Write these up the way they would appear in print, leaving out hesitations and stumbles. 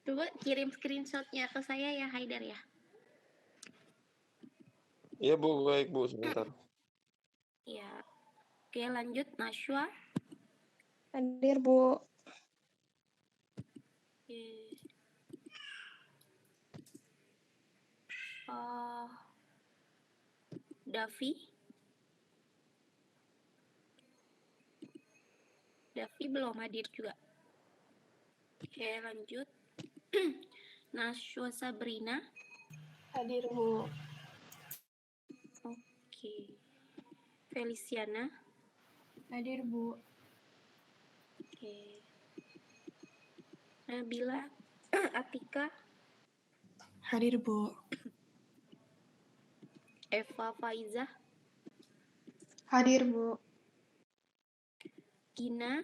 Coba kirim screenshotnya ke saya ya, Haidar ya. Iya Bu, baik Bu, sebentar. Ya. Oke, lanjut Nashwa. Hadir, Bu. Oke. Davi. Davi belum hadir juga. Oke, lanjut. Nashwa Sabrina. Hadir, Bu. Oke. Feliciana. Hadir, Bu. Oke. Nabila. Atika. Hadir, Bu. Eva Faiza. Hadir, Bu. Gina.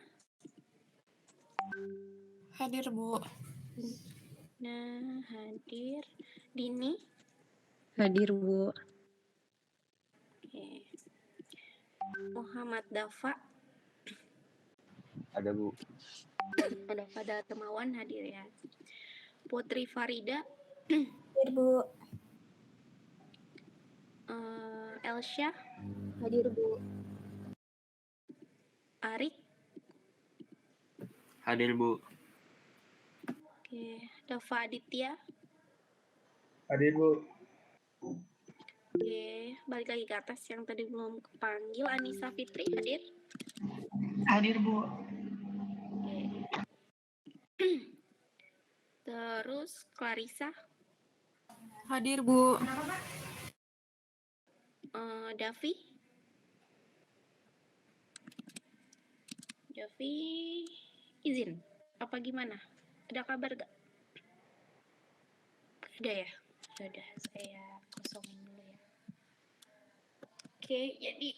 Hadir, Bu. Nah, hadir. Dini. Hadir, Bu. Oke. Muhammad Dafa. Ada Bu. Ada pada Temawan hadir ya. Putri Farida. Hadir, Bu. Elsya. Hadir, Bu. Arik. Hadir Bu. Oke. Dava Aditya. Hadir Bu. Oke. Balik lagi ke atas yang tadi belum kepanggil. Anissa Fitri hadir. Hadir, Bu. Oke. Terus Clarissa. Hadir, Bu. Davi. Davi izin. Apa gimana? Ada kabar gak? Ada ya? Sudah, saya kosongin dulu ya. Oke, jadi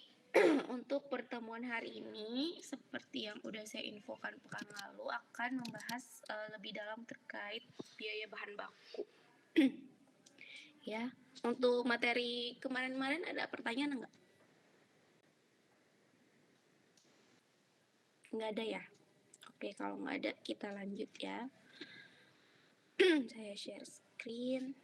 untuk pertemuan hari ini, seperti yang udah saya infokan pekan lalu, akan membahas lebih dalam terkait biaya bahan baku. Ya, untuk materi kemarin-kemarin ada pertanyaan enggak? Enggak ada ya? Oke, kalau nggak ada, kita lanjut ya. Saya share screen.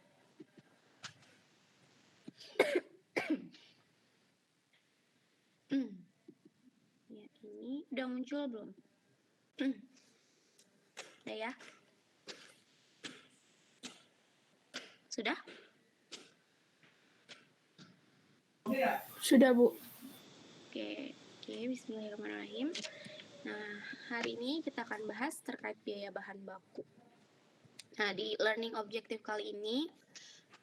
Ya, ini udah muncul belum? Udah ya? Sudah? Sudah, Bu. Oke, bismillahirrahmanirrahim. Nah, hari ini kita akan bahas terkait biaya bahan baku. Nah, di learning objektif kali ini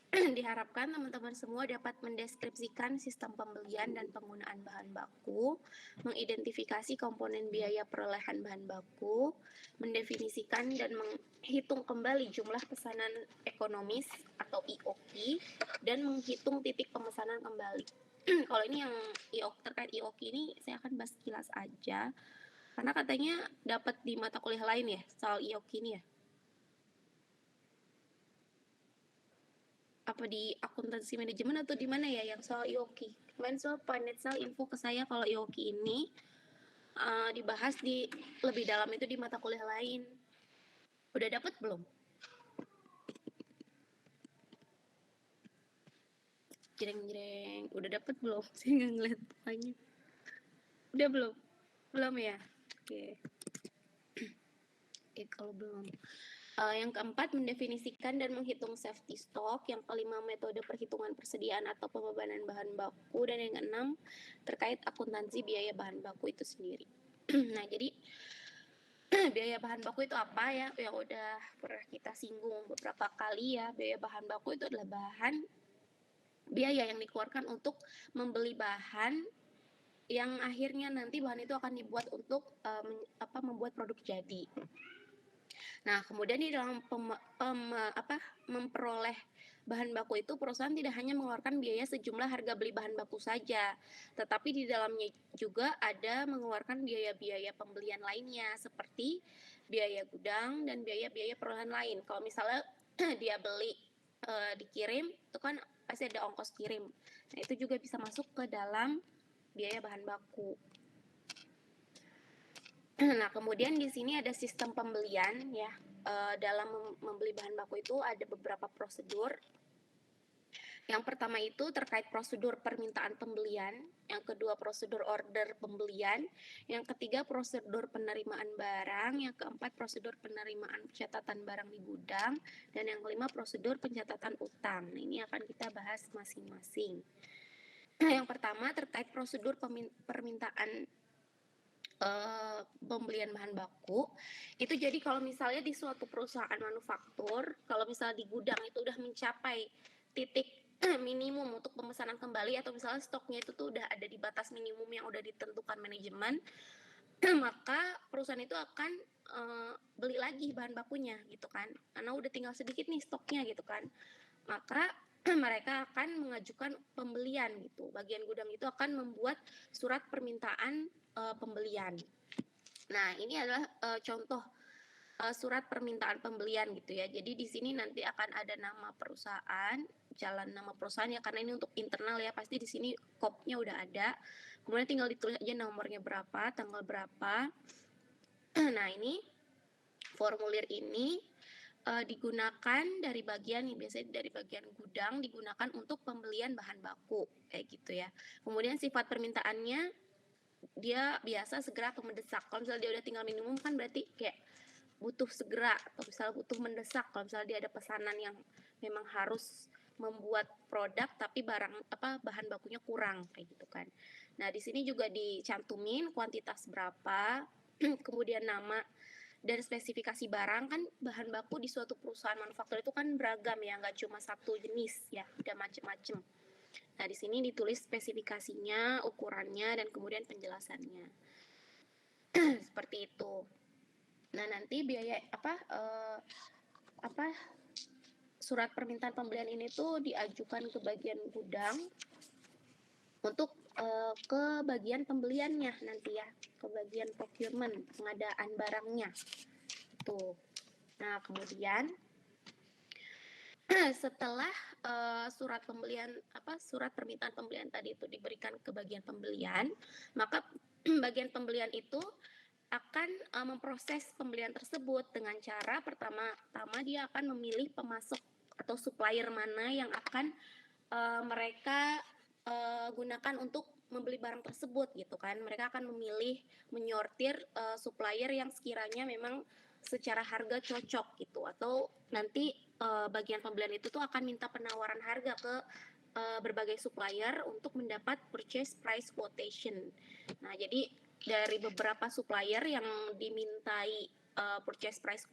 diharapkan teman-teman semua dapat mendeskripsikan sistem pembelian dan penggunaan bahan baku, mengidentifikasi komponen biaya perolehan bahan baku, mendefinisikan dan menghitung kembali jumlah pesanan ekonomis atau IOQ, dan menghitung titik pemesanan kembali. Kalau ini yang terkait IOQ ini saya akan bahas sekilas aja, karena katanya dapat di mata kuliah lain ya soal IOQ ini ya. Apa di akuntansi manajemen atau di mana ya yang soal IOQ? Kemarin soal financial info ke saya kalau IOQ ini dibahas di lebih dalam itu di mata kuliah lain. Udah dapat belum? Jreng, udah dapat belum? Saya nggak ngeliat tanya. Udah belum? Belum ya? Oke. Oke, kalau belum. Yang keempat, mendefinisikan dan menghitung safety stock. Yang kelima, metode perhitungan persediaan atau pembebanan bahan baku. Dan yang keenam, terkait akuntansi biaya bahan baku itu sendiri. Nah, jadi biaya bahan baku itu apa ya? Yang udah pernah kita singgung beberapa kali ya. Biaya bahan baku itu adalah biaya yang dikeluarkan untuk membeli bahan yang akhirnya nanti bahan itu akan dibuat untuk membuat produk jadi. Nah, kemudian di dalam memperoleh bahan baku itu perusahaan tidak hanya mengeluarkan biaya sejumlah harga beli bahan baku saja, tetapi di dalamnya juga ada mengeluarkan biaya-biaya pembelian lainnya seperti biaya gudang dan biaya-biaya perolehan lain. Kalau misalnya dia beli dikirim, itu kan pasti ada ongkos kirim. Nah, itu juga bisa masuk ke dalam biaya bahan baku. Nah, kemudian di sini ada sistem pembelian ya. dalam membeli bahan baku itu ada beberapa prosedur. Yang pertama itu terkait prosedur permintaan pembelian, yang kedua prosedur order pembelian, yang ketiga prosedur penerimaan barang, yang keempat prosedur penerimaan pencatatan barang di gudang, dan yang kelima prosedur pencatatan utang. Nah, ini akan kita bahas masing-masing. Yang pertama terkait prosedur permintaan pembelian bahan baku. Itu jadi kalau misalnya di suatu perusahaan manufaktur, kalau misalnya di gudang itu udah mencapai titik minimum untuk pemesanan kembali, atau misalnya stoknya itu tuh udah ada di batas minimum yang udah ditentukan manajemen, maka perusahaan itu akan beli lagi bahan bakunya gitu kan, karena udah tinggal sedikit nih stoknya gitu kan, maka mereka akan mengajukan pembelian gitu. Bagian gudang itu akan membuat surat permintaan pembelian. Nah, ini adalah contoh surat permintaan pembelian gitu ya. Jadi di sini nanti akan ada nama perusahaan, jalan nama perusahaan ya, karena ini untuk internal ya, pasti di sini kopnya udah ada. Kemudian tinggal ditulis aja nomornya berapa, tanggal berapa. Nah, ini formulir ini digunakan dari bagian biasanya dari bagian gudang, digunakan untuk pembelian bahan baku kayak gitu ya. Kemudian sifat permintaannya dia biasa, segera atau mendesak. Kalau misalnya dia udah tinggal minimum kan berarti kayak butuh segera, atau misalnya butuh mendesak kalau misalnya dia ada pesanan yang memang harus membuat produk tapi bahan bakunya kurang kayak gitu kan. Nah, di sini juga dicantumin kuantitas berapa, kemudian nama dan spesifikasi barang. Kan bahan baku di suatu perusahaan manufaktur itu kan beragam ya, nggak cuma satu jenis ya, ada macam-macam. Nah, di sini ditulis spesifikasinya, ukurannya, dan kemudian penjelasannya. Seperti itu. Nah, nanti biaya surat permintaan pembelian ini tuh diajukan ke bagian gudang untuk ke bagian pembeliannya nanti ya, ke bagian procurement, pengadaan barangnya. Tuh. Nah, kemudian setelah surat permintaan pembelian tadi itu diberikan ke bagian pembelian, maka bagian pembelian itu akan memproses pembelian tersebut dengan cara pertama dia akan memilih pemasok atau supplier mana yang akan mereka gunakan untuk membeli barang tersebut gitu kan. Mereka akan memilih, menyortir supplier yang sekiranya memang secara harga cocok gitu, atau nanti bagian pembelian itu tuh akan minta penawaran harga ke berbagai supplier untuk mendapat purchase price quotation. Nah, jadi dari beberapa supplier yang dimintai purchase price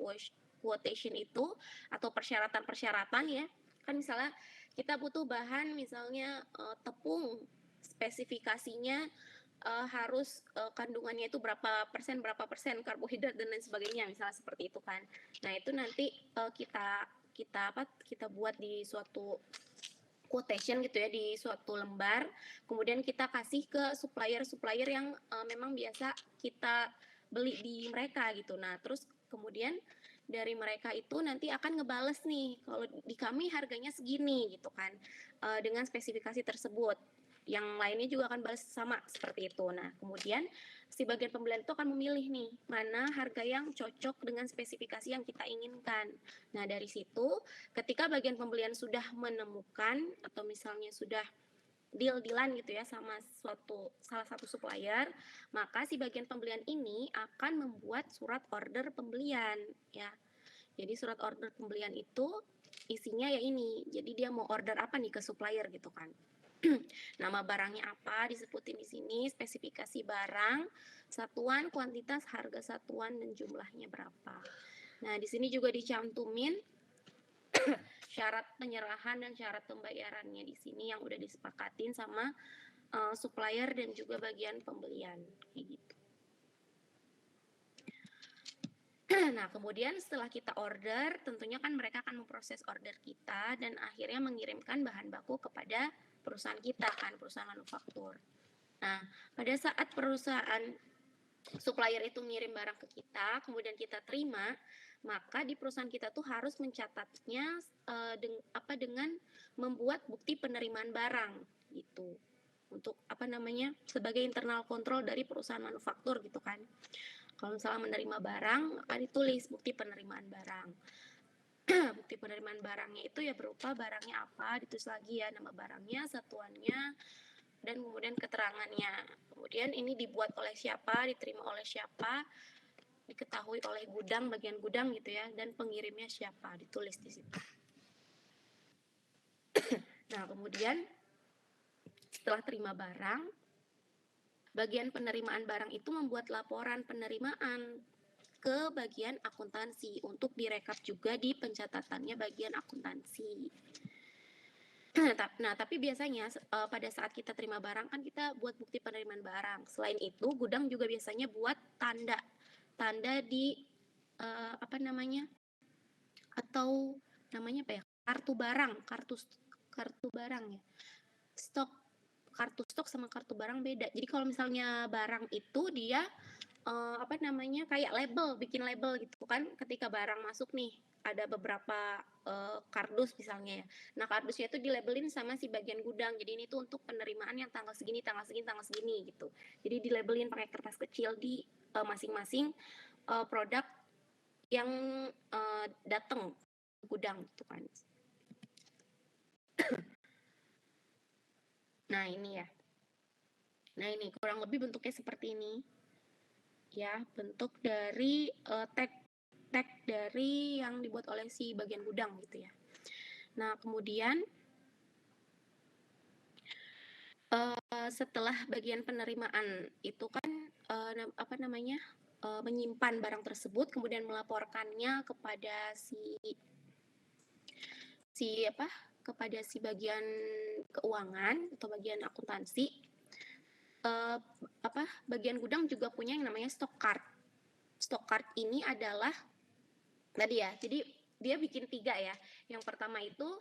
quotation itu, atau persyaratan-persyaratan ya, kan misalnya kita butuh bahan misalnya tepung, spesifikasinya harus kandungannya itu berapa persen karbohidrat dan lain sebagainya, misalnya seperti itu kan. Nah, itu nanti kita buat di suatu quotation gitu ya, di suatu lembar, kemudian kita kasih ke supplier yang memang biasa kita beli di mereka gitu. Nah, terus kemudian dari mereka itu nanti akan ngebales nih, kalau di kami harganya segini gitu kan, dengan spesifikasi tersebut. Yang lainnya juga akan balas sama seperti itu. Nah, kemudian si bagian pembelian itu akan memilih nih mana harga yang cocok dengan spesifikasi yang kita inginkan. Nah, dari situ ketika bagian pembelian sudah menemukan atau misalnya sudah deal-dealan gitu ya sama salah satu supplier, maka si bagian pembelian ini akan membuat surat order pembelian ya. Jadi surat order pembelian itu isinya ya ini. Jadi dia mau order apa nih ke supplier gitu kan. Nama barangnya apa disebutin di sini, spesifikasi barang, satuan, kuantitas, harga satuan, dan jumlahnya berapa. Nah, di sini juga dicantumin syarat penyerahan dan syarat pembayarannya di sini yang udah disepakatin sama supplier dan juga bagian pembelian kayak gitu. Nah, kemudian setelah kita order, tentunya kan mereka akan memproses order kita dan akhirnya mengirimkan bahan baku kepada perusahaan kita kan, perusahaan manufaktur. Nah, pada saat perusahaan supplier itu ngirim barang ke kita, kemudian kita terima, maka di perusahaan kita tuh harus mencatatnya dengan membuat bukti penerimaan barang gitu. Untuk sebagai internal kontrol dari perusahaan manufaktur gitu kan. Kalau misalnya menerima barang, maka ditulis bukti penerimaan barang. Bukti penerimaan barangnya itu ya berupa barangnya apa, ditulis lagi ya nama barangnya, satuannya, dan kemudian keterangannya. Kemudian ini dibuat oleh siapa, diterima oleh siapa, diketahui oleh gudang, bagian gudang gitu ya, dan pengirimnya siapa, ditulis di situ. Nah, kemudian setelah terima barang, bagian penerimaan barang itu membuat laporan penerimaan ke bagian akuntansi untuk direkap juga di pencatatannya bagian akuntansi. Nah, tapi biasanya pada saat kita terima barang kan kita buat bukti penerimaan barang. Selain itu, gudang juga biasanya buat tanda di apa namanya? Atau namanya apa ya? Kartu barang ya. Kartu stok sama kartu barang beda. Jadi kalau misalnya barang itu dia apa namanya, kayak bikin label gitu kan, ketika barang masuk nih ada beberapa kardus misalnya ya. Nah, kardusnya itu dilabelin sama si bagian gudang. Jadi ini tuh untuk penerimaan yang tanggal segini gitu. Jadi dilabelin pakai kertas kecil di masing-masing produk yang datang gudang gitu kan. Nah, ini ya. Nah, ini kurang lebih bentuknya seperti ini. Ya, bentuk dari tag dari yang dibuat oleh si bagian gudang gitu ya. Nah, kemudian setelah bagian penerimaan itu kan apa namanya, menyimpan barang tersebut, kemudian melaporkannya kepada kepada si bagian keuangan atau bagian akuntansi. Bagian gudang juga punya yang namanya stock card. Stock card ini adalah tadi ya, jadi dia bikin 3 ya. Yang pertama itu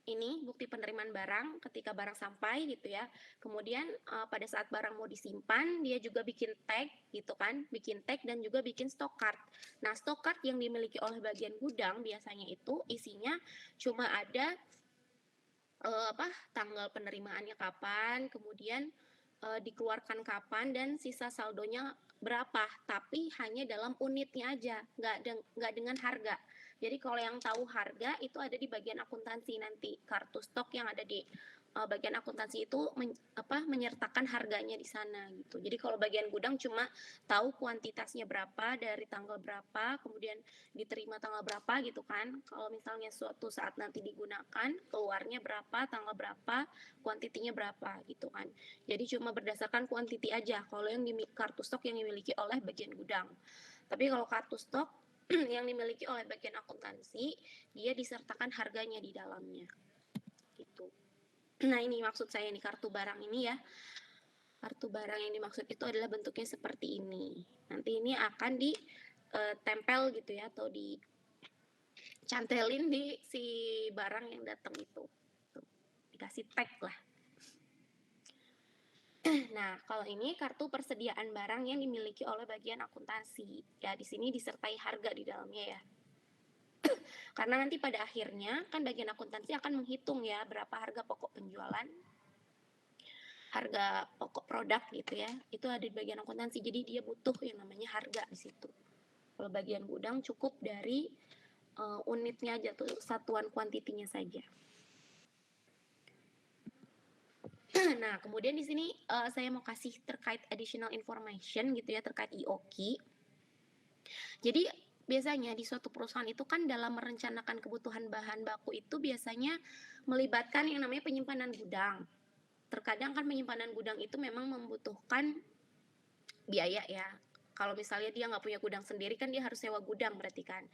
ini bukti penerimaan barang ketika barang sampai gitu ya. Kemudian pada saat barang mau disimpan, dia juga bikin tag gitu kan, bikin tag dan juga bikin stock card. Nah, stock card yang dimiliki oleh bagian gudang biasanya itu isinya cuma ada tanggal penerimaannya kapan, kemudian dikeluarkan kapan, dan sisa saldonya berapa, tapi hanya dalam unitnya aja, nggak dengan harga. Jadi kalau yang tahu harga itu ada di bagian akuntansi nanti, kartu stok yang ada di bagian akuntansi itu menyertakan harganya di sana gitu. Jadi kalau bagian gudang cuma tahu kuantitasnya berapa dari tanggal berapa, kemudian diterima tanggal berapa gitu kan. Kalau misalnya suatu saat nanti digunakan, keluarnya berapa, tanggal berapa, kuantitinya berapa gitu kan. Jadi cuma berdasarkan kuantiti aja kalau yang kartu stok yang dimiliki oleh bagian gudang. Tapi kalau kartu stok yang dimiliki oleh bagian akuntansi, dia disertakan harganya di dalamnya. Gitu. Nah, ini maksud saya nih, kartu barang ini ya. Kartu barang yang dimaksud itu adalah bentuknya seperti ini. Nanti ini akan ditempel gitu ya, atau dicantelin di si barang yang datang itu. Dikasih tag lah. Nah, kalau ini kartu persediaan barang yang dimiliki oleh bagian akuntansi. Ya, di sini disertai harga di dalamnya ya. Karena nanti pada akhirnya kan bagian akuntansi akan menghitung ya berapa harga pokok penjualan, harga pokok produk gitu ya. Itu ada di bagian akuntansi. Jadi dia butuh yang namanya harga di situ. Kalau bagian gudang cukup dari unitnya aja tuh, satuan kuantitinya saja. Nah, kemudian di sini saya mau kasih terkait additional information gitu ya, terkait IOQ. Jadi biasanya di suatu perusahaan itu kan dalam merencanakan kebutuhan bahan baku itu biasanya melibatkan yang namanya penyimpanan gudang. Terkadang kan penyimpanan gudang itu memang membutuhkan biaya ya. Kalau misalnya dia nggak punya gudang sendiri kan dia harus sewa gudang berarti kan.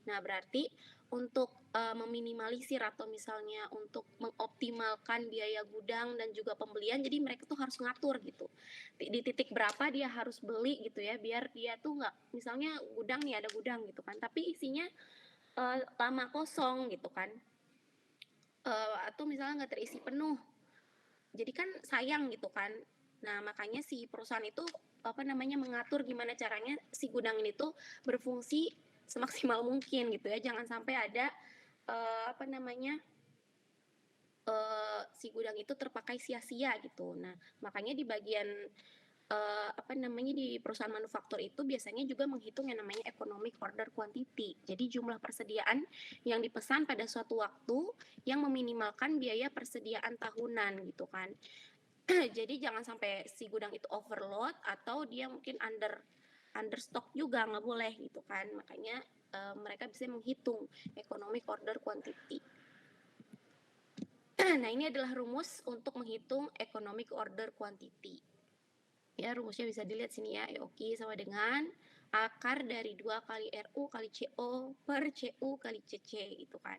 Nah, berarti untuk meminimalisir atau misalnya untuk mengoptimalkan biaya gudang dan juga pembelian, jadi mereka tuh harus ngatur gitu. Di titik berapa dia harus beli gitu ya, biar dia tuh nggak, misalnya gudang nih ada gudang gitu kan, tapi isinya lama kosong gitu kan. Atau misalnya nggak terisi penuh. Jadi kan sayang gitu kan. Nah, makanya si perusahaan itu mengatur gimana caranya si gudang ini tuh berfungsi semaksimal mungkin gitu ya. Jangan sampai ada si gudang itu terpakai sia-sia gitu. Nah, makanya di bagian di perusahaan manufaktur itu biasanya juga menghitung yang namanya economic order quantity. Jadi jumlah persediaan yang dipesan pada suatu waktu yang meminimalkan biaya persediaan tahunan gitu kan. Jadi jangan sampai si gudang itu overload atau dia mungkin under stock juga, nggak boleh gitu kan. Makanya mereka bisa menghitung economic order quantity. Nah, ini adalah rumus untuk menghitung economic order quantity. Ya, rumusnya bisa dilihat sini ya. EOQ sama dengan akar dari 2 kali RU kali CO per CU kali CC gitu kan.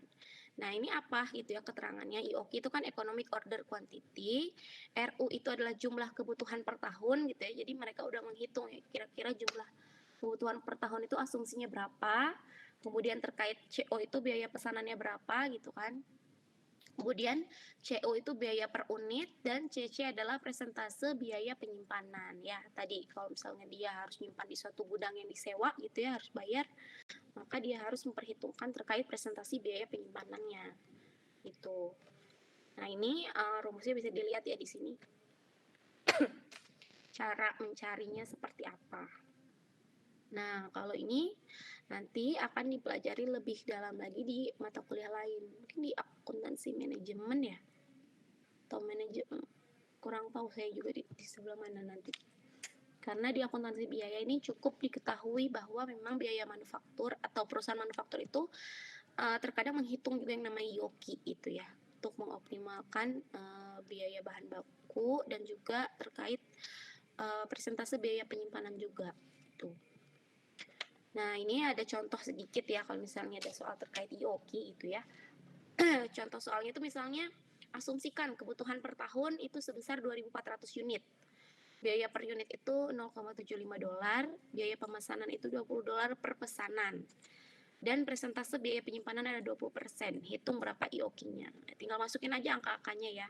Nah, ini apa gitu ya keterangannya. EOQ itu kan economic order quantity, RU itu adalah jumlah kebutuhan per tahun gitu ya. Jadi mereka udah menghitung ya kira-kira jumlah kebutuhan per tahun itu asumsinya berapa. Kemudian terkait CO itu biaya pesanannya berapa gitu kan. Kemudian CO itu biaya per unit dan CC adalah persentase biaya penyimpanan ya. Tadi kalau misalnya dia harus nyimpan di suatu gudang yang disewa gitu ya, harus bayar, maka dia harus memperhitungkan terkait presentasi biaya penyimpanannya. Itu. Nah, ini rumusnya bisa dilihat ya di sini. Cara mencarinya seperti apa. Nah, kalau ini nanti akan dipelajari lebih dalam lagi di mata kuliah lain. Mungkin di akuntansi manajemen ya. Atau manajemen. Kurang tahu saya juga di sebelah mana nanti. Karena di akuntansi biaya ini cukup diketahui bahwa memang biaya manufaktur atau perusahaan manufaktur itu terkadang menghitung juga yang namanya IOQ itu ya. Untuk mengoptimalkan biaya bahan baku dan juga terkait persentase biaya penyimpanan juga. Tuh. Nah, ini ada contoh sedikit ya kalau misalnya ada soal terkait IOQ itu ya. Contoh soalnya itu misalnya asumsikan kebutuhan per tahun itu sebesar 2.400 unit. Biaya per unit itu $0,75, biaya pemesanan itu $20 per pesanan. Dan presentase biaya penyimpanan ada 20%. Hitung berapa IOQ-nya. Tinggal masukin aja angka-angkanya ya.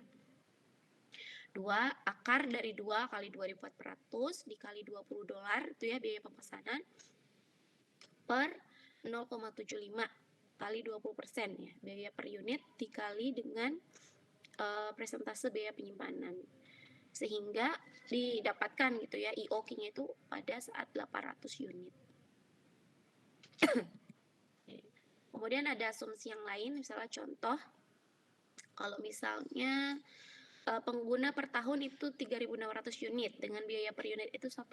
2 akar dari 2 kali 2.400 dikali $20 itu ya biaya pemesanan per 0,75 kali 20% ya, biaya per unit dikali dengan presentase biaya penyimpanan. Sehingga didapatkan gitu ya, IOQ-nya itu pada saat 800 unit. Kemudian ada asumsi yang lain, misalnya contoh, kalau misalnya pengguna per tahun itu 3.600 unit, dengan biaya per unit itu $1,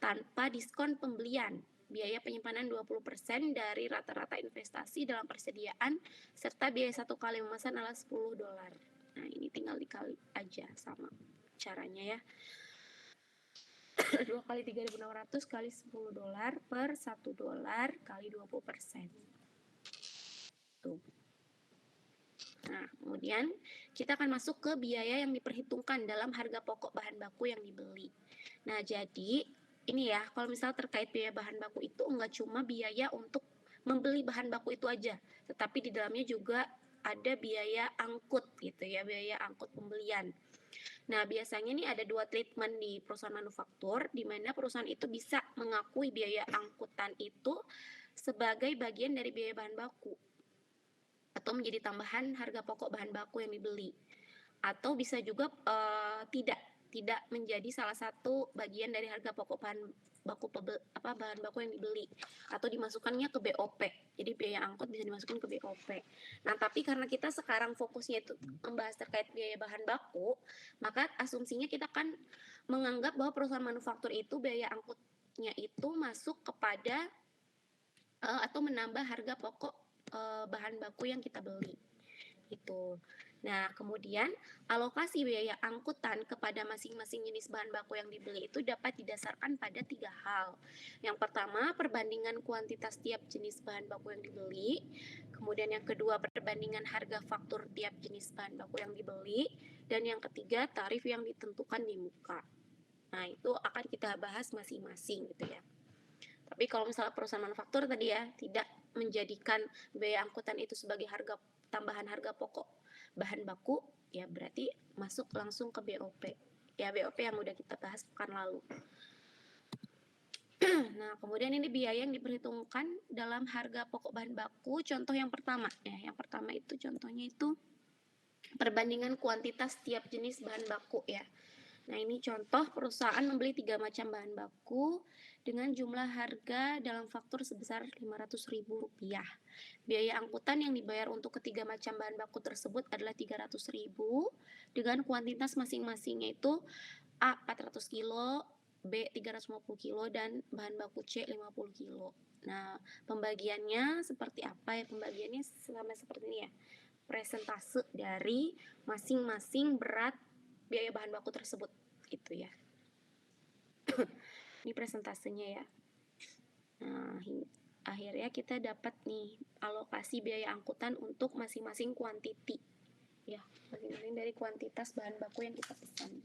tanpa diskon pembelian. Biaya penyimpanan 20% dari rata-rata investasi dalam persediaan, serta biaya 1 kali memesan adalah $10. Nah, ini tinggal dikali aja sama caranya ya. 2 kali 3.600 kali $10 per $1 kali 20%. Tuh. Nah, kemudian kita akan masuk ke biaya yang diperhitungkan dalam harga pokok bahan baku yang dibeli. Nah, jadi ini ya, kalau misal terkait biaya bahan baku itu enggak cuma biaya untuk membeli bahan baku itu aja, tetapi di dalamnya juga ada biaya angkut gitu ya, biaya angkut pembelian. Nah, biasanya nih ada 2 treatment di perusahaan manufaktur, di mana perusahaan itu bisa mengakui biaya angkutan itu sebagai bagian dari biaya bahan baku, atau menjadi tambahan harga pokok bahan baku yang dibeli, atau bisa juga tidak menjadi salah satu bagian dari harga pokok bahan baku yang dibeli, atau dimasukkannya ke BOP. Jadi biaya angkut bisa dimasukkan ke BOP. Nah, tapi karena kita sekarang fokusnya itu membahas terkait biaya bahan baku, maka asumsinya kita kan menganggap bahwa perusahaan manufaktur itu biaya angkutnya itu masuk kepada atau menambah harga pokok bahan baku yang kita beli. Itu. Nah, kemudian alokasi biaya angkutan kepada masing-masing jenis bahan baku yang dibeli itu dapat didasarkan pada 3 hal. Yang pertama, perbandingan kuantitas tiap jenis bahan baku yang dibeli. Kemudian yang kedua, perbandingan harga faktur tiap jenis bahan baku yang dibeli. Dan yang ketiga, tarif yang ditentukan di muka. Nah, itu akan kita bahas masing-masing gitu ya. Tapi kalau misalnya perusahaan manufaktur tadi ya, tidak menjadikan biaya angkutan itu sebagai tambahan harga pokok bahan baku, ya berarti masuk langsung ke BOP. Ya, BOP yang udah kita bahas pekan lalu. Nah, kemudian ini biaya yang diperhitungkan dalam harga pokok bahan baku. Contoh yang pertama, ya, yang pertama itu contohnya itu perbandingan kuantitas tiap jenis bahan baku ya. Nah, ini contoh perusahaan membeli 3 macam bahan baku dengan jumlah harga dalam faktur sebesar Rp500.000. Biaya angkutan yang dibayar untuk ketiga macam bahan baku tersebut adalah Rp300.000 dengan kuantitas masing-masingnya itu A 400 kilo, B 350 kilo, dan bahan baku C 50 kilo. Nah, pembagiannya seperti apa ya? Pembagiannya sama seperti ini ya. Presentase dari masing-masing berat biaya bahan baku tersebut gitu ya. Ini presentasenya ya. Nah, akhirnya kita dapat nih alokasi biaya angkutan untuk masing-masing kuantiti ya, masing-masing dari kuantitas bahan baku yang kita pesan.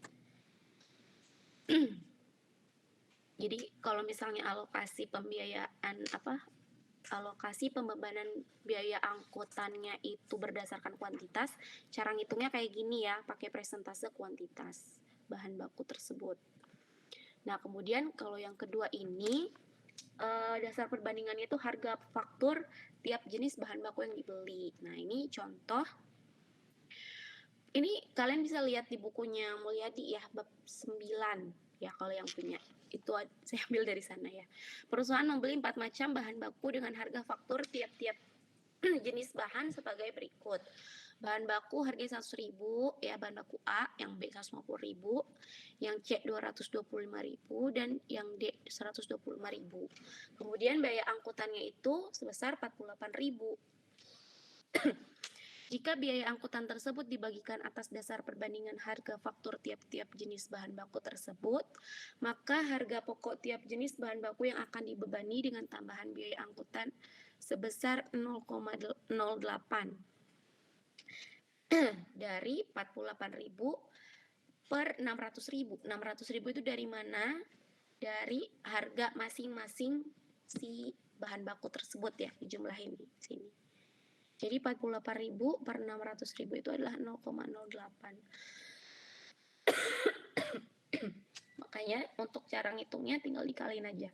Jadi kalau misalnya alokasi pembebanan biaya angkutannya itu berdasarkan kuantitas, cara ngitungnya kayak gini ya, pakai presentase kuantitas bahan baku tersebut. Nah, kemudian kalau yang kedua ini dasar perbandingannya itu harga faktur tiap jenis bahan baku yang dibeli. Nah, ini contoh. Ini kalian bisa lihat di bukunya Mulyadi ya, bab 9 ya kalau yang punya. Itu saya ambil dari sana ya. Perusahaan membeli 4 macam bahan baku dengan harga faktur tiap-tiap jenis bahan sebagai berikut. Bahan baku harganya 100.000 ya, bahan baku A, yang B 150.000, yang C 225.000, dan yang D 125.000. Kemudian biaya angkutannya itu sebesar 48.000. Jika biaya angkutan tersebut dibagikan atas dasar perbandingan harga faktur tiap-tiap jenis bahan baku tersebut, maka harga pokok tiap jenis bahan baku yang akan dibebani dengan tambahan biaya angkutan sebesar 0,08 dari 48.000 per 600.000. 600.000 itu dari mana? Dari harga masing-masing si bahan baku tersebut ya, dijumlahin di sini. Jadi 48.000 per 600.000 itu adalah 0,08. Makanya untuk cara ngitungnya tinggal dikaliin aja.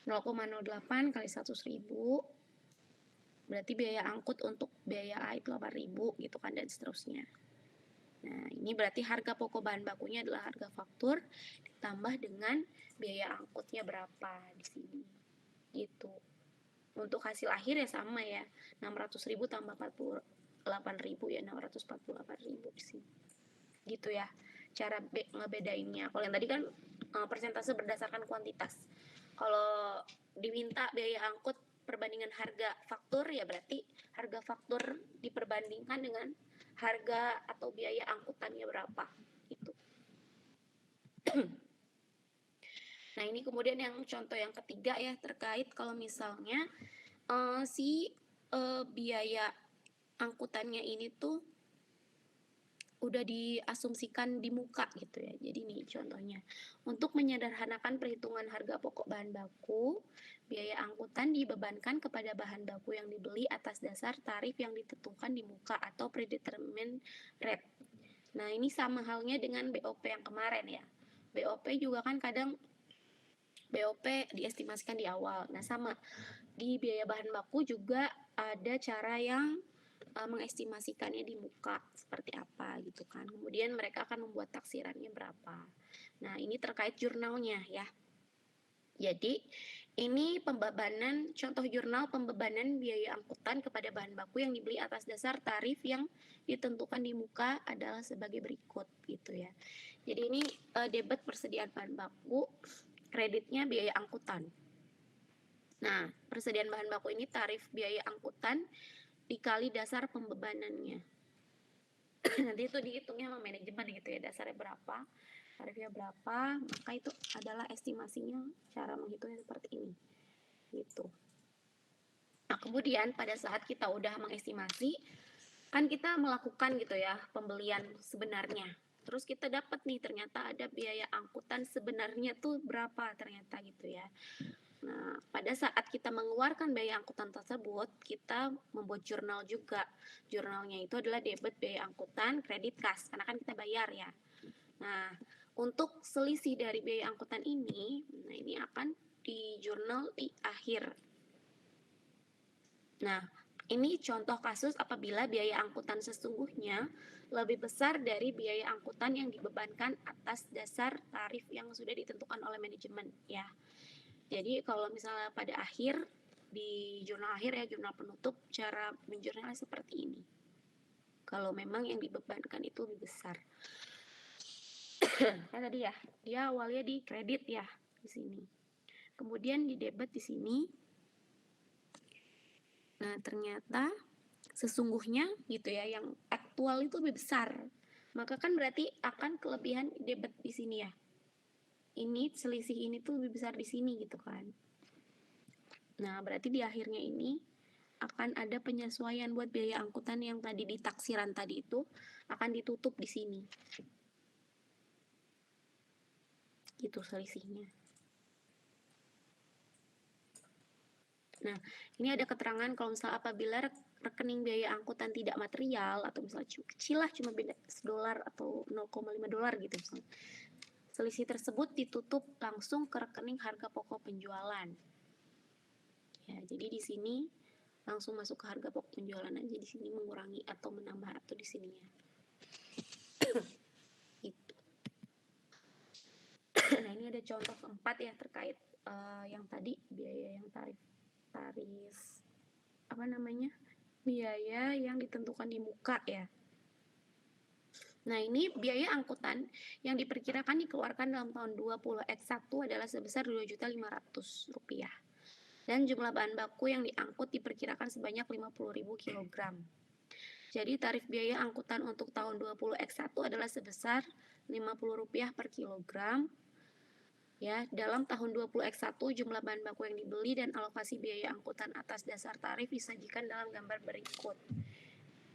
0,08 kali 100.000 berarti biaya angkut untuk biaya A itu 8.000 gitu kan, dan seterusnya. Nah, ini berarti harga pokok bahan bakunya adalah harga faktur ditambah dengan biaya angkutnya berapa di sini. Gitu. Untuk hasil akhir ya sama ya, 600.000 tambah 48.000 ya 648.000 di sini. Gitu ya, cara ngebedainnya. Kalau yang tadi kan persentase berdasarkan kuantitas. Kalau diminta biaya angkut perbandingan harga faktur ya berarti harga faktur diperbandingkan dengan harga atau biaya angkutannya berapa gitu. Nah, ini kemudian yang contoh yang ketiga ya, terkait kalau misalnya biaya angkutannya ini tuh udah diasumsikan di muka gitu ya. Jadi nih contohnya, untuk menyederhanakan perhitungan harga pokok bahan baku, biaya angkutan dibebankan kepada bahan baku yang dibeli atas dasar tarif yang ditentukan di muka atau predetermined rate. Nah, ini sama halnya dengan BOP yang kemarin ya. BOP juga kan kadang BOP diestimasikan di awal. Nah, sama di biaya bahan baku juga ada cara yang mengestimasikannya di muka seperti apa gitu kan. Kemudian mereka akan membuat taksirannya berapa. Nah, ini terkait jurnalnya ya. Jadi, ini contoh jurnal pembebanan biaya angkutan kepada bahan baku yang dibeli atas dasar tarif yang ditentukan di muka adalah sebagai berikut gitu ya. Jadi ini debit persediaan bahan baku, kreditnya biaya angkutan. Nah, persediaan bahan baku ini tarif biaya angkutan dikali dasar pembebanannya. Nanti itu dihitungnya sama manajemen gitu ya, dasarnya berapa, tarifnya berapa, maka itu adalah estimasinya, cara menghitungnya seperti ini. Gitu. Nah, kemudian pada saat kita udah mengestimasi, kan kita melakukan gitu ya, pembelian sebenarnya. Terus kita dapat nih ternyata ada biaya angkutan sebenarnya tuh berapa ternyata gitu ya. Nah, pada saat kita mengeluarkan biaya angkutan tersebut, kita membuat jurnal juga. Jurnalnya itu adalah debit biaya angkutan, kredit kas, karena kan kita bayar ya. Nah, untuk selisih dari biaya angkutan ini, nah ini akan di jurnal di akhir. Nah, Ini contoh kasus apabila biaya angkutan sesungguhnya lebih besar dari biaya angkutan yang dibebankan atas dasar tarif yang sudah ditentukan oleh manajemen ya. Jadi kalau misalnya pada akhir di jurnal akhir ya, jurnal penutup, cara menjurnalnya seperti ini. Kalau memang yang dibebankan itu lebih besar. Kayak tadi ya, dia awalnya di kredit ya di sini. Kemudian di debit di sini. Nah, ternyata sesungguhnya gitu ya, yang aktual itu lebih besar. Maka kan berarti akan kelebihan debit di sini ya. Ini selisih ini tuh lebih besar di sini gitu kan. Nah, berarti di akhirnya ini akan ada penyesuaian buat biaya angkutan yang tadi di taksiran tadi itu akan ditutup di sini. Gitu selisihnya. Nah, ini ada keterangan kalau misalnya apabila rekening biaya angkutan tidak material atau misalnya kecil lah, cuma beda $1 atau $0,5 gitu misalnya. Selisih tersebut ditutup langsung ke rekening harga pokok penjualan. Ya, jadi di sini langsung masuk ke harga pokok penjualan aja, di sini mengurangi atau menambah atau di sininya. Gitu. Nah, ini ada contoh keempat ya terkait yang tadi biaya yang tarif apa namanya, biaya yang ditentukan di muka ya. Nah, ini biaya angkutan yang diperkirakan dikeluarkan dalam tahun 20X1 adalah sebesar Rp2.500.000 dan jumlah bahan baku yang diangkut diperkirakan sebanyak 50.000 kg. Jadi tarif biaya angkutan untuk tahun 20X1 adalah sebesar Rp50 per kilogram. Ya, dalam tahun 20X1 jumlah bahan baku yang dibeli dan alokasi biaya angkutan atas dasar tarif disajikan dalam gambar berikut.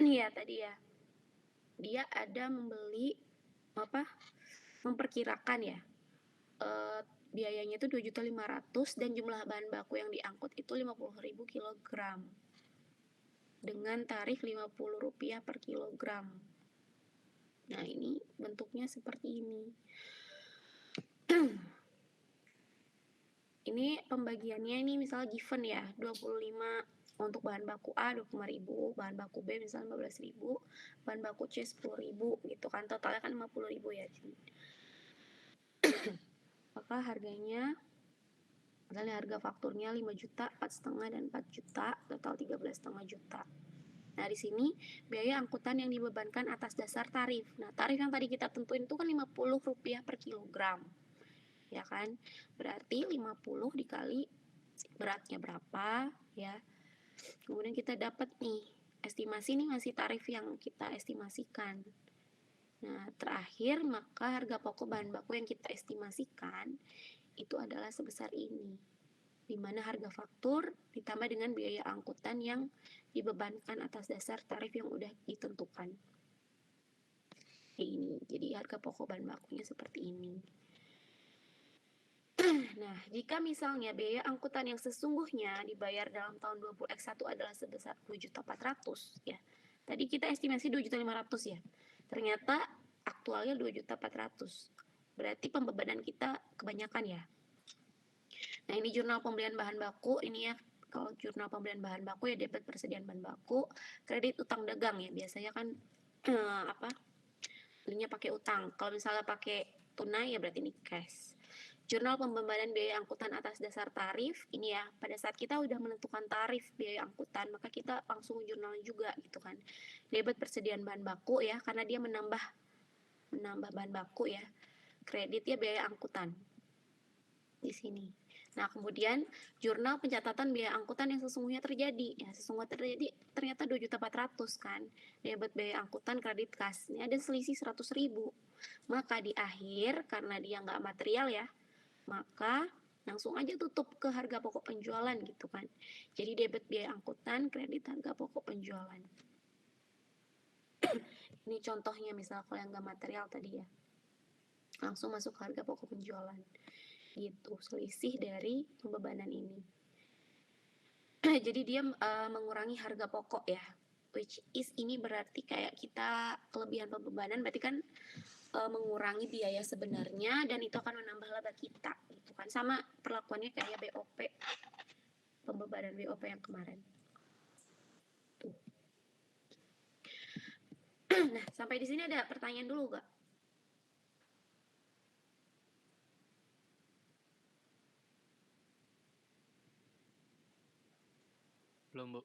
Ini ya tadi ya. Dia ada membeli memperkirakan ya. Biayanya itu 2.500.000 dan jumlah bahan baku yang diangkut itu 50.000 kg. Dengan tarif Rp50 per kilogram. Nah, ini bentuknya seperti ini. Ini pembagiannya ini misalnya given ya, 25 untuk bahan baku A 25.000, bahan baku B misalnya 15.000, bahan baku C 10.000 gitu kan, totalnya kan 50.000 ya. Maka harganya, misalnya harga fakturnya 5 juta, 4,5 dan 4 juta, total 13,5 juta. Nah, di sini biaya angkutan yang dibebankan atas dasar tarif. Nah, tarif yang tadi kita tentuin itu kan Rp50 per kilogram. Ya kan? Berarti 50 dikali beratnya berapa ya. Kemudian kita dapat nih estimasi, nih masih tarif yang kita estimasikan. Nah, terakhir maka harga pokok bahan baku yang kita estimasikan itu adalah sebesar ini, di mana harga faktur ditambah dengan biaya angkutan yang dibebankan atas dasar tarif yang udah ditentukan. Ini, jadi harga pokok bahan bakunya seperti ini. Nah, jika misalnya biaya angkutan yang sesungguhnya dibayar dalam tahun 20X1 adalah sebesar 2.400.000 ya. Tadi kita estimasi 2.500.000 ya. Ternyata aktualnya 2.400.000. Berarti pembebanan kita kebanyakan ya. Nah, ini jurnal pembelian bahan baku ini ya. Kalau jurnal pembelian bahan baku ya debit persediaan bahan baku, kredit utang dagang ya. Biasanya kan belinya pakai utang. Kalau misalnya pakai tunai ya berarti ini cash. Jurnal pembebanan biaya angkutan atas dasar tarif, ini ya, pada saat kita udah menentukan tarif biaya angkutan, maka kita langsung jurnal juga gitu kan. Debit persediaan bahan baku ya, karena dia menambah bahan baku ya. Kredit ya biaya angkutan di sini. Nah, kemudian jurnal pencatatan biaya angkutan yang sesungguhnya terjadi. Ya, sesungguhnya terjadi ternyata 2.400.000 kan. Debit biaya angkutan kredit kas. Ini ada selisih 100.000. Maka di akhir karena dia nggak material ya, maka langsung aja tutup ke harga pokok penjualan gitu kan. Jadi debit biaya angkutan, kredit harga pokok penjualan. Ini contohnya misal kalau yang nggak material tadi ya. Langsung masuk ke harga pokok penjualan. Gitu, selisih dari pembebanan ini. Jadi dia mengurangi harga pokok ya. Which is ini berarti kayak kita kelebihan pembebanan berarti kan mengurangi biaya sebenarnya dan itu akan menambah laba kita gitu kan, sama perlakuannya kayak BOP, pembebanan BOP yang kemarin. Nah, sampai di sini ada pertanyaan dulu gak? Belum, Bu.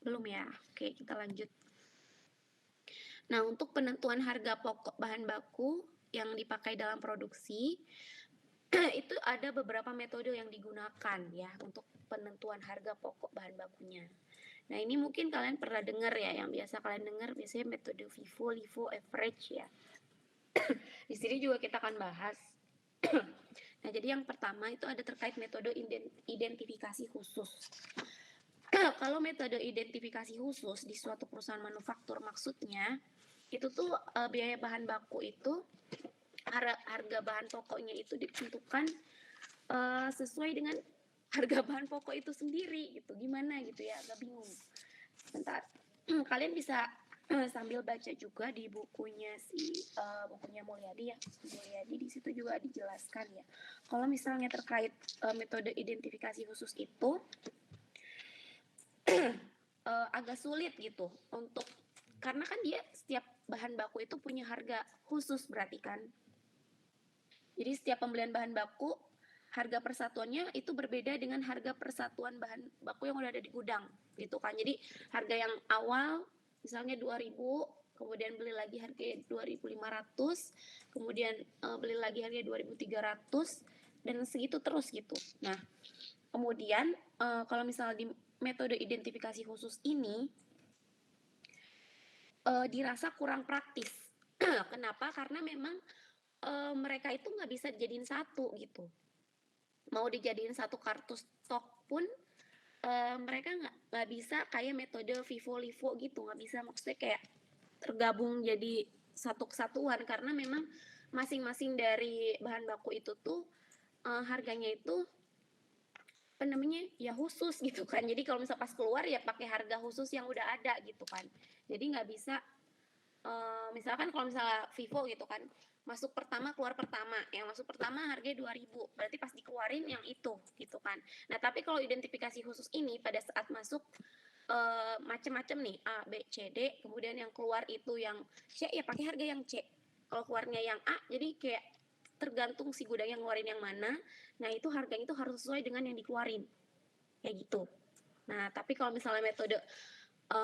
Belum ya? Oke, kita lanjut. Nah, untuk penentuan harga pokok bahan baku yang dipakai dalam produksi, itu ada beberapa metode yang digunakan ya untuk penentuan harga pokok bahan bakunya. Nah, ini mungkin kalian pernah dengar ya, yang biasa kalian dengar biasanya metode FIFO, LIFO, average ya. Di sini juga kita akan bahas. Nah, jadi yang pertama itu ada terkait metode identifikasi khusus. Kalau metode identifikasi khusus di suatu perusahaan manufaktur maksudnya itu tuh biaya bahan baku itu harga bahan pokoknya itu ditentukan sesuai dengan harga bahan pokok itu sendiri gitu. Gimana gitu ya, agak bingung. Bentar. Kalian bisa sambil baca juga di bukunya bukunya Mulyadi ya. Mulyadi di situ juga dijelaskan ya. Kalau misalnya terkait metode identifikasi khusus itu agak sulit gitu untuk, karena kan dia setiap bahan baku itu punya harga khusus berarti kan. Jadi setiap pembelian bahan baku harga persatuannya itu berbeda dengan harga persatuan bahan baku yang udah ada di gudang gitu kan. Jadi harga yang awal misalnya 2.000, kemudian beli lagi harga 2.500, kemudian beli lagi harga 2.300 dan segitu terus gitu. Nah, kemudian kalau misalnya di metode identifikasi khusus ini dirasa kurang praktis. Kenapa? Karena memang mereka itu nggak bisa jadiin satu gitu. Mau dijadiin satu kartu stok pun mereka nggak bisa kayak metode FIFO LIFO gitu, nggak bisa, maksudnya kayak tergabung jadi satu kesatuan karena memang masing-masing dari bahan baku itu tuh harganya itu apa namanya ya khusus gitu kan. Jadi kalau misal pas keluar ya pakai harga khusus yang udah ada gitu kan. Jadi nggak bisa misalkan kalau misalnya Vivo gitu kan, masuk pertama keluar pertama, yang masuk pertama harganya 2.000, berarti pas dikeluarin yang itu gitu kan. Nah, tapi kalau identifikasi khusus ini pada saat masuk macam-macam nih A, B, C, D, kemudian yang keluar itu yang C ya pakai harga yang C. Kalau keluarnya yang A, jadi kayak tergantung si gudang yang ngeluarin yang mana. Nah, itu harganya itu harus sesuai dengan yang dikeluarin. Kayak gitu. Nah, tapi kalau misalnya metode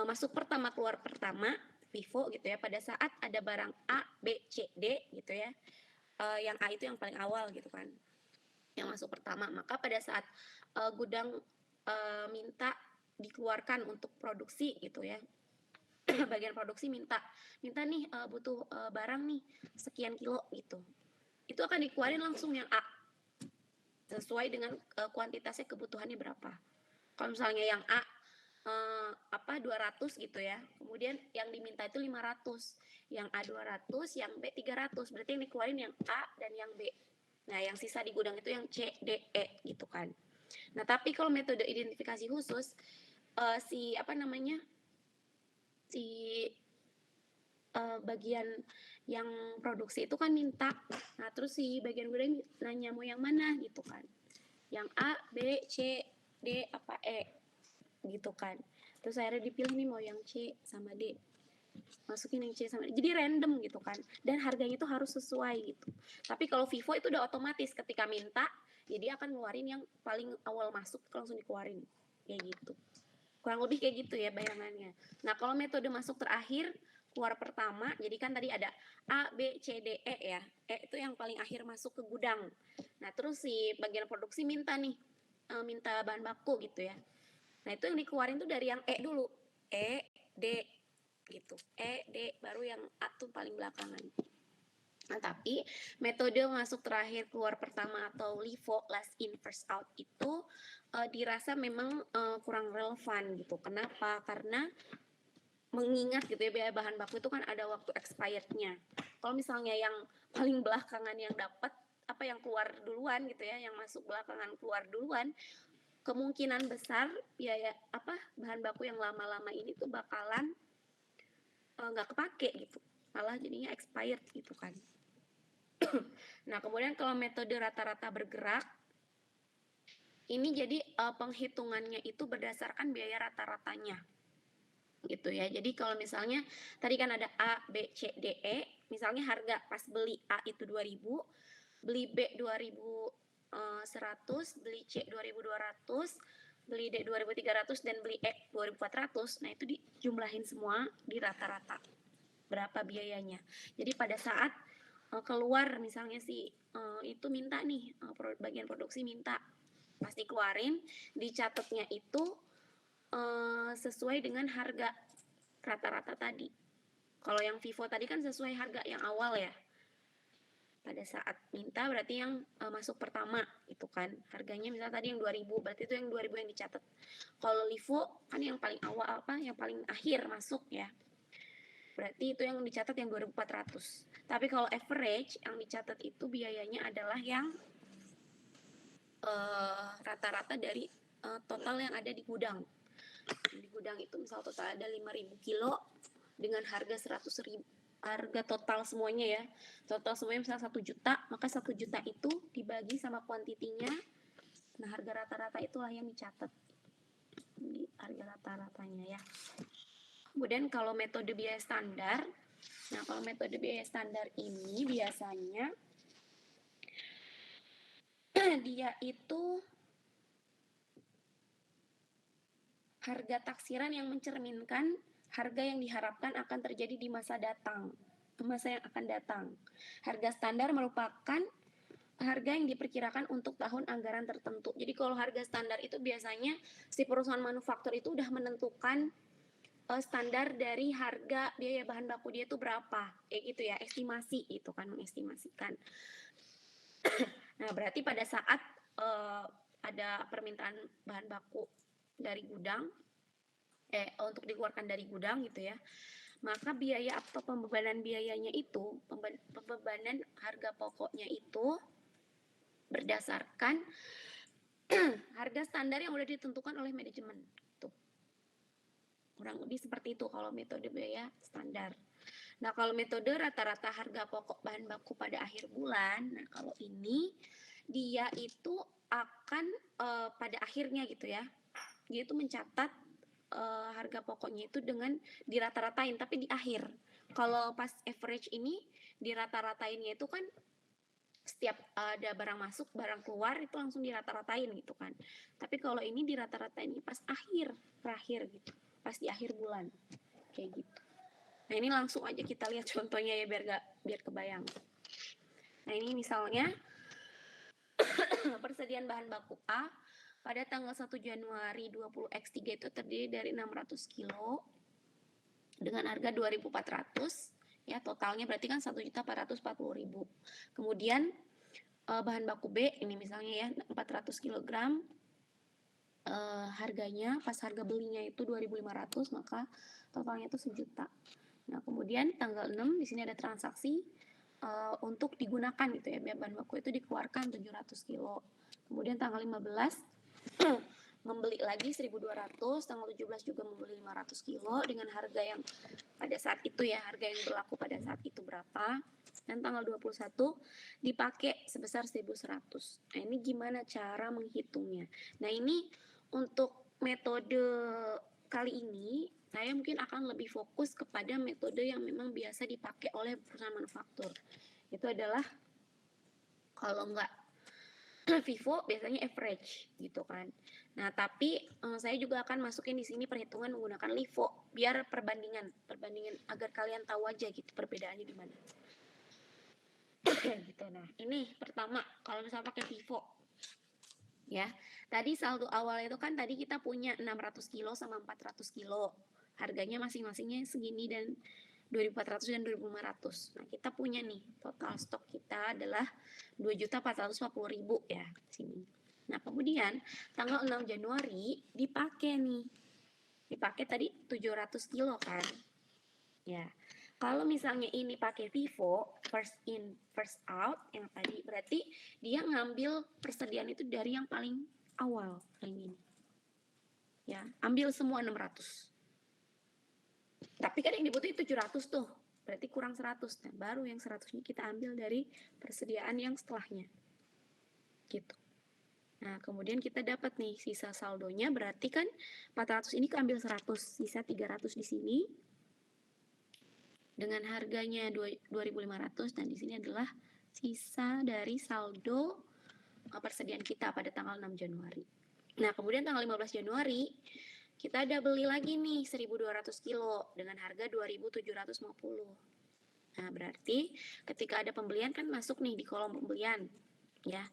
masuk pertama keluar pertama Vivo gitu ya, pada saat ada barang A, B, C, D gitu ya, yang A itu yang paling awal gitu kan, yang masuk pertama, maka pada saat gudang minta dikeluarkan untuk produksi gitu ya, bagian produksi minta nih butuh barang nih sekian kilo gitu, itu akan dikeluarin langsung yang A sesuai dengan kuantitasnya, kebutuhannya berapa. Kalau misalnya yang A 200 gitu ya. Kemudian yang diminta itu 500. Yang A 200, yang B 300. Berarti yang dikeluarin yang A dan yang B. Nah, yang sisa di gudang itu yang C, D, E gitu kan. Nah, tapi kalau metode identifikasi khusus si bagian yang produksi itu kan minta. Nah, terus si bagian gudang nanya mau yang mana gitu kan. Yang A, B, C, D apa E gitu kan. Terus akhirnya dipilih nih mau yang C sama D, masukin yang C sama D, jadi random gitu kan, dan harganya itu harus sesuai gitu. Tapi kalau Vivo itu udah otomatis ketika minta ya dia akan ngeluarin yang paling awal masuk langsung dikeluarin kayak gitu, kurang lebih kayak gitu ya bayangannya. Nah, kalau metode masuk terakhir keluar pertama, jadi kan tadi ada A, B, C, D, E ya, E itu yang paling akhir masuk ke gudang. Nah, terus si bagian produksi minta nih minta bahan baku gitu ya. Nah, itu yang dikeluarin tuh dari yang E dulu. E, D, gitu. E, D, baru yang A tuh paling belakangan. Nah, tapi metode masuk terakhir keluar pertama atau LIFO, last in first out itu dirasa memang kurang relevan gitu. Kenapa? Karena mengingat gitu ya, biaya bahan baku itu kan ada waktu expirednya. Kalau misalnya yang paling belakangan yang dapat yang keluar duluan gitu ya, yang masuk belakangan keluar duluan, kemungkinan besar biaya bahan baku yang lama-lama ini tuh bakalan nggak kepake gitu, malah jadinya expired gitu kan. Nah, kemudian kalau metode rata-rata bergerak ini jadi penghitungannya itu berdasarkan biaya rata-ratanya. gitu ya. Jadi kalau misalnya tadi kan ada A, B, C, D, E, misalnya harga pas beli A itu 2000, beli B 2100, beli C 2200, beli D 2300 dan beli E 2400. Nah, itu dijumlahin semua di rata-rata berapa biayanya. Jadi pada saat keluar misalnya itu minta nih, bagian produksi minta, pasti keluarin, dicatatnya itu sesuai dengan harga rata-rata tadi. Kalau yang Vivo tadi kan sesuai harga yang awal ya. Pada saat minta berarti yang masuk pertama itu kan harganya misalnya tadi yang 2000, berarti itu yang 2000 yang dicatat. Kalau Vivo kan yang paling awal yang paling akhir masuk ya. Berarti itu yang dicatat yang 2400. Tapi kalau average yang dicatat itu biayanya adalah yang rata-rata dari total yang ada di gudang. Di gudang itu misal total ada 5.000 kilo dengan harga 100.000, harga total semuanya ya, total semuanya misal 1 juta, maka 1 juta itu dibagi sama kuantitinya. Nah, harga rata-rata itulah yang dicatat di harga rata-ratanya ya. Kemudian kalau metode biaya standar, nah kalau metode biaya standar ini biasanya dia itu harga taksiran yang mencerminkan harga yang diharapkan akan terjadi di masa yang akan datang. Harga standar merupakan harga yang diperkirakan untuk tahun anggaran tertentu. Jadi kalau harga standar itu biasanya si perusahaan manufaktur itu udah menentukan standar dari harga biaya bahan baku dia itu berapa, kayak gitu ya, estimasi itu kan, mengestimasikan. Nah, berarti pada saat ada permintaan bahan baku dari gudang, untuk dikeluarkan dari gudang gitu ya, maka biaya atau pembebanan biayanya itu, pembebanan harga pokoknya itu berdasarkan harga standar yang udah ditentukan oleh manajemen. Tuh. Kurang lebih seperti itu kalau metode biaya standar. Nah, kalau metode rata-rata harga pokok bahan baku pada akhir bulan, nah kalau ini dia itu akan pada akhirnya gitu ya, dia itu mencatat harga pokoknya itu dengan dirata-ratain, tapi di akhir. Kalau pas average ini dirata-ratainnya itu kan setiap ada barang masuk, barang keluar itu langsung dirata-ratain gitu kan. Tapi kalau ini dirata-ratain pas terakhir gitu, pas di akhir bulan kayak gitu. Nah, ini langsung aja kita lihat contohnya ya biar kebayang. Nah, ini misalnya persediaan bahan baku A pada tanggal 1 Januari 20X3 itu terdiri dari 600 kilo dengan harga 2.400 ya, totalnya berarti kan 1.440.000. Kemudian bahan baku B ini misalnya ya 400 kg, harganya pas harga belinya itu 2.500, maka totalnya itu 1 juta. Nah, kemudian tanggal 6 di sini ada transaksi untuk digunakan gitu ya, bahan baku itu dikeluarkan 700 kilo. Kemudian tanggal 15 membeli lagi 1.200, tanggal 17 juga membeli 500 kilo dengan harga yang pada saat itu ya, harga yang berlaku pada saat itu berapa. Dan tanggal 21 dipakai sebesar 1.100. Nah, ini gimana cara menghitungnya? Nah, ini untuk metode kali ini saya mungkin akan lebih fokus kepada metode yang memang biasa dipakai oleh perusahaan manufaktur. Itu adalah kalau enggak Vivo biasanya average gitu kan. Nah, tapi saya juga akan masukin di sini perhitungan menggunakan LIFO biar perbandingan agar kalian tahu aja gitu perbedaannya di mana. Gitu. Nah, ini pertama kalau misalnya pakai Vivo. Ya. Tadi saldo awal itu kan tadi kita punya 600 kilo sama 400 kilo. Harganya masing-masingnya segini dan 2.400 dan 2.500. Nah, kita punya nih total stok kita adalah 2.440.000 ya sini. Nah, kemudian tanggal 6 Januari dipakai tadi 700 kilo kan. Ya. Kalau misalnya ini pakai Vivo first in first out yang tadi, berarti dia ngambil persediaan itu dari yang paling awal kayak gini. Ya, ambil semua 600. Tapi kan yang dibutuhin 700 tuh, berarti kurang 100. Nah, baru yang 100 ini kita ambil dari persediaan yang setelahnya. Gitu. Nah, kemudian kita dapat nih sisa saldonya, berarti kan 400 ini keambil 100, sisa 300 di sini. Dengan harganya 2.500, dan di sini adalah sisa dari saldo persediaan kita pada tanggal 6 Januari. Nah, kemudian tanggal 15 Januari, kita ada beli lagi nih 1.200 kilo dengan harga 2.750. Nah, berarti ketika ada pembelian kan masuk nih di kolom pembelian, ya.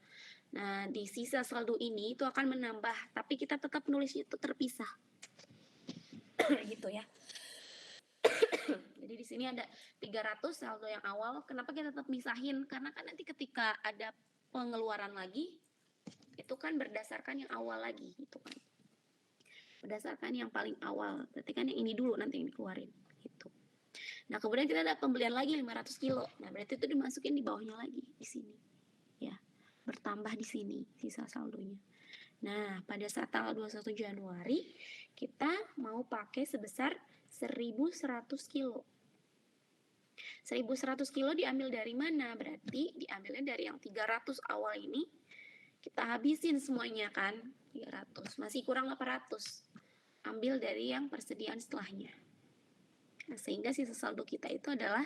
Nah, di sisa saldo ini itu akan menambah, tapi kita tetap nulisnya itu terpisah. Gitu ya. Jadi di sini ada 300 saldo yang awal. Kenapa kita tetap misahin? Karena kan nanti ketika ada pengeluaran lagi, itu kan berdasarkan yang awal lagi, gitu kan. Berdasarkan yang paling awal. Berarti kan yang ini dulu nanti yang dikeluarin, gitu. Nah, kemudian kita ada pembelian lagi 500 kilo. Nah, berarti itu dimasukin di bawahnya lagi, di sini. Ya, bertambah di sini sisa saldonya. Nah, pada saat tanggal 21 Januari, kita mau pakai sebesar 1.100 kilo. 1.100 kilo diambil dari mana? Berarti diambilnya dari yang 300 awal ini, kita habisin semuanya kan, 300. Masih kurang 800. Ambil dari yang persediaan setelahnya. Nah, sehingga sisa saldo kita itu adalah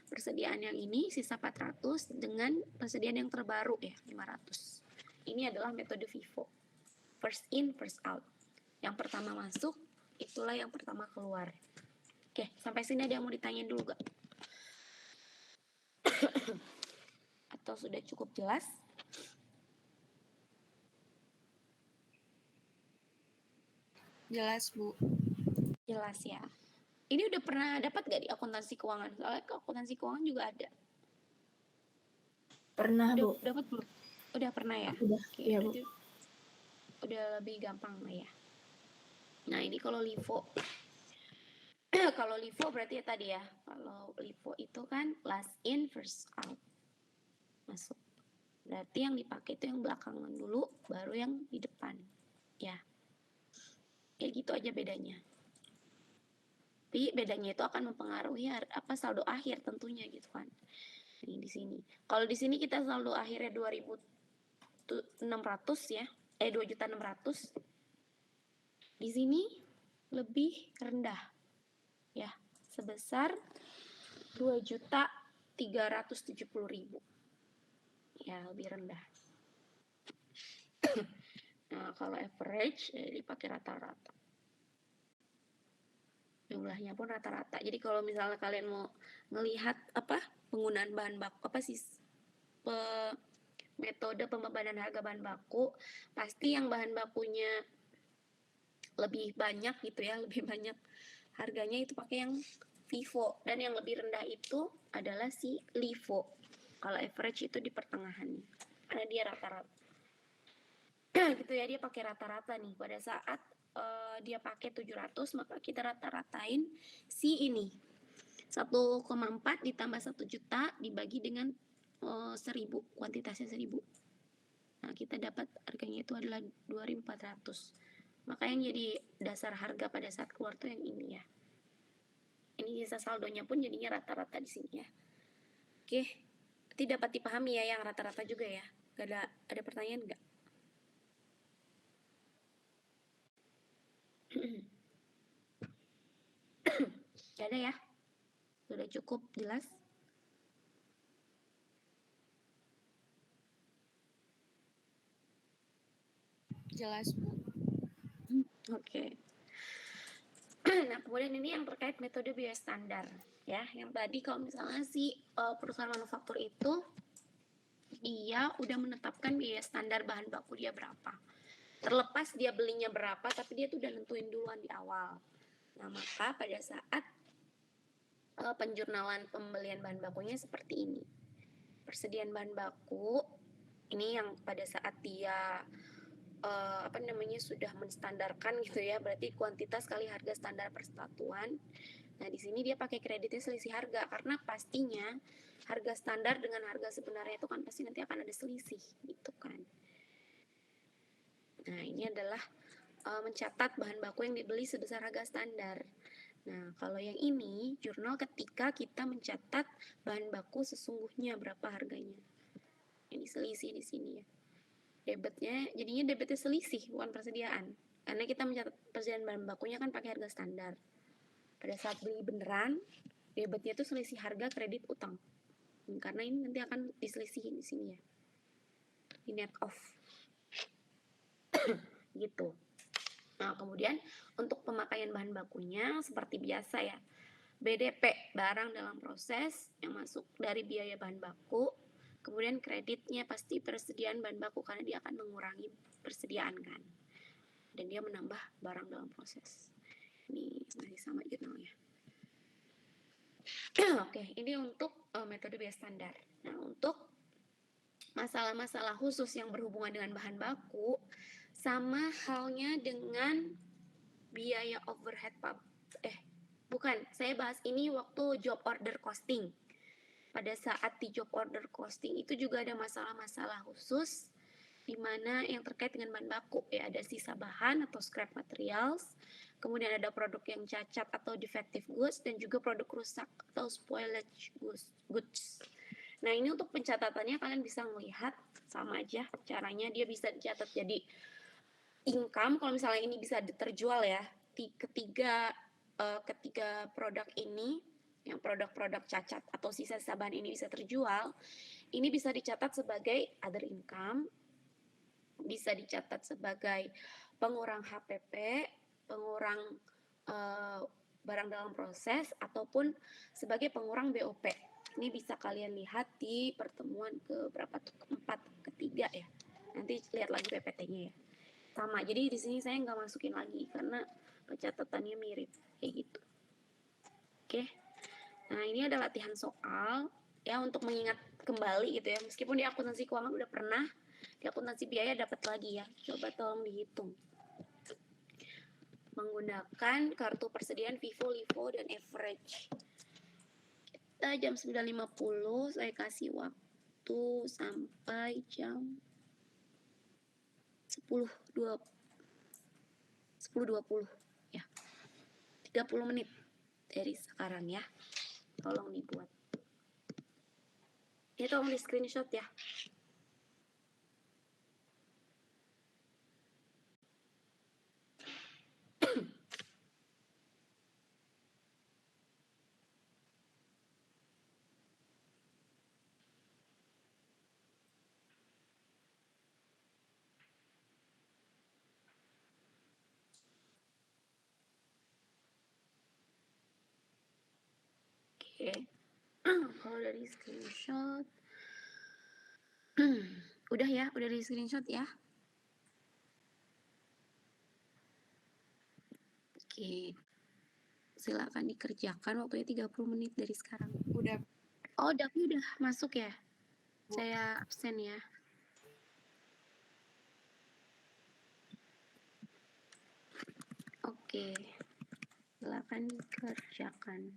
persediaan yang ini, sisa 400, dengan persediaan yang terbaru ya, 500. Ini adalah metode FIFO. First in, first out. Yang pertama masuk, itulah yang pertama keluar. Oke, sampai sini ada yang mau ditanyain dulu gak? Atau sudah cukup jelas? Jelas, Bu. Jelas ya. Ini udah pernah dapat gak di akuntansi keuangan? Soalnya ke akuntansi keuangan juga ada. Pernah, Udah Bu. dapat belum? Udah pernah ya? Udah, Oke, iya, Bu. udah lebih gampang lah ya. Nah, ini kalau LIFO. Kalau LIFO berarti ya tadi ya. Kalau LIFO itu kan last in, first out. Masuk. Berarti yang dipakai itu yang belakangan dulu, baru yang di depan. Ya. Kayak gitu aja bedanya. Tapi bedanya itu akan mempengaruhi apa saldo akhir tentunya gitu kan. Ini di sini. Kalau di sini kita saldo akhirnya 2.600 ya. 2.600.000. Di sini lebih rendah. Ya, sebesar 2.370.000. Ya, lebih rendah. Nah, kalau average dipakai rata-rata. Jumlahnya pun rata-rata. Jadi kalau misalnya kalian mau melihat apa penggunaan bahan baku apa sih metode pembebanan harga bahan baku, pasti yang bahan bakunya lebih banyak gitu ya, lebih banyak harganya itu pakai yang FIFO, dan yang lebih rendah itu adalah si LIFO. Kalau average itu di pertengahan, karena dia rata-rata. Gitu ya, dia pakai rata-rata nih. Pada saat dia pakai 700, maka kita rata-ratain si ini 1,4 ditambah 1 juta dibagi dengan 1.000, kuantitasnya 1.000. Nah, kita dapat harganya itu adalah 2.400. Maka yang jadi dasar harga pada saat keluar tuh yang ini ya. Ini sisa saldonya pun jadinya rata-rata di sini ya. Oke, berarti dapat dipahami ya yang rata-rata juga ya. Gak ada pertanyaan nggak? Gak ada ya? Sudah cukup jelas? Jelas, Bu. Oke. Nah, kemudian ini yang terkait metode biaya standar ya. Yang tadi kalau misalnya si perusahaan manufaktur itu dia udah menetapkan biaya standar bahan baku dia berapa. Terlepas dia belinya berapa, tapi dia tuh udah nentuin duluan di awal. Nah, maka pada saat penjurnalan pembelian bahan bakunya seperti ini. Persediaan bahan baku ini yang pada saat dia sudah menstandarkan gitu ya, berarti kuantitas kali harga standar persatuan. Nah, di sini dia pakai kreditnya selisih harga, karena pastinya harga standar dengan harga sebenarnya itu kan pasti nanti akan ada selisih gitu kan. Nah, ini adalah mencatat bahan baku yang dibeli sebesar harga standar. Nah, kalau yang ini jurnal ketika kita mencatat bahan baku sesungguhnya berapa harganya. Ini selisih di sini ya. jadinya debitnya selisih, bukan persediaan. Karena kita mencatat persediaan bahan bakunya kan pakai harga standar. Pada saat beli beneran, debitnya itu selisih harga kredit utang. Karena ini nanti akan diselisihin di sini ya. Di net off. Gitu. Nah, kemudian untuk pemakaian bahan bakunya seperti biasa ya. BDP, barang dalam proses yang masuk dari biaya bahan baku. Kemudian kreditnya pasti persediaan bahan baku karena dia akan mengurangi persediaan kan. Dan dia menambah barang dalam proses. Ini masih sama jurnalnya. Oke, ini untuk metode biaya standar. Nah, untuk masalah-masalah khusus yang berhubungan dengan bahan baku, sama halnya dengan biaya overhead bukan, saya bahas ini waktu job order costing. Pada saat di job order costing itu juga ada masalah-masalah khusus di mana yang terkait dengan bahan baku ya, ada sisa bahan atau scrap materials, kemudian ada produk yang cacat atau defective goods, dan juga produk rusak atau spoilage goods. Nah, ini untuk pencatatannya kalian bisa melihat sama aja caranya, dia bisa dicatat jadi income kalau misalnya ini bisa terjual ya. Ketiga produk ini, yang produk-produk cacat atau sisa-sisa bahan ini bisa terjual, ini bisa dicatat sebagai other income, bisa dicatat sebagai pengurang HPP, pengurang barang dalam proses, ataupun sebagai pengurang BOP. Ini bisa kalian lihat di pertemuan keempat, ketiga ya. Nanti lihat lagi PPT-nya ya. Sama, jadi di sini saya nggak masukin lagi karena pencatatannya mirip kayak gitu. Oke, nah ini ada latihan soal ya untuk mengingat kembali gitu ya. Meskipun di akuntansi keuangan udah pernah, di akuntansi biaya dapat lagi ya. Coba tolong dihitung. Menggunakan kartu persediaan FIFO, LIFO, dan average. Kita jam 9.50, saya kasih waktu sampai jam 10.20 ya. 30 menit dari sekarang ya. Tolong dibuat. Ya, tolong di screenshot ya. Oke. Kalau dari screenshot udah ya, udah di screenshot ya. Oke. Silakan dikerjakan, waktunya 30 menit dari sekarang. Udah. Oh, Davi udah masuk ya? Saya absen ya. Oke. Silakan dikerjakan.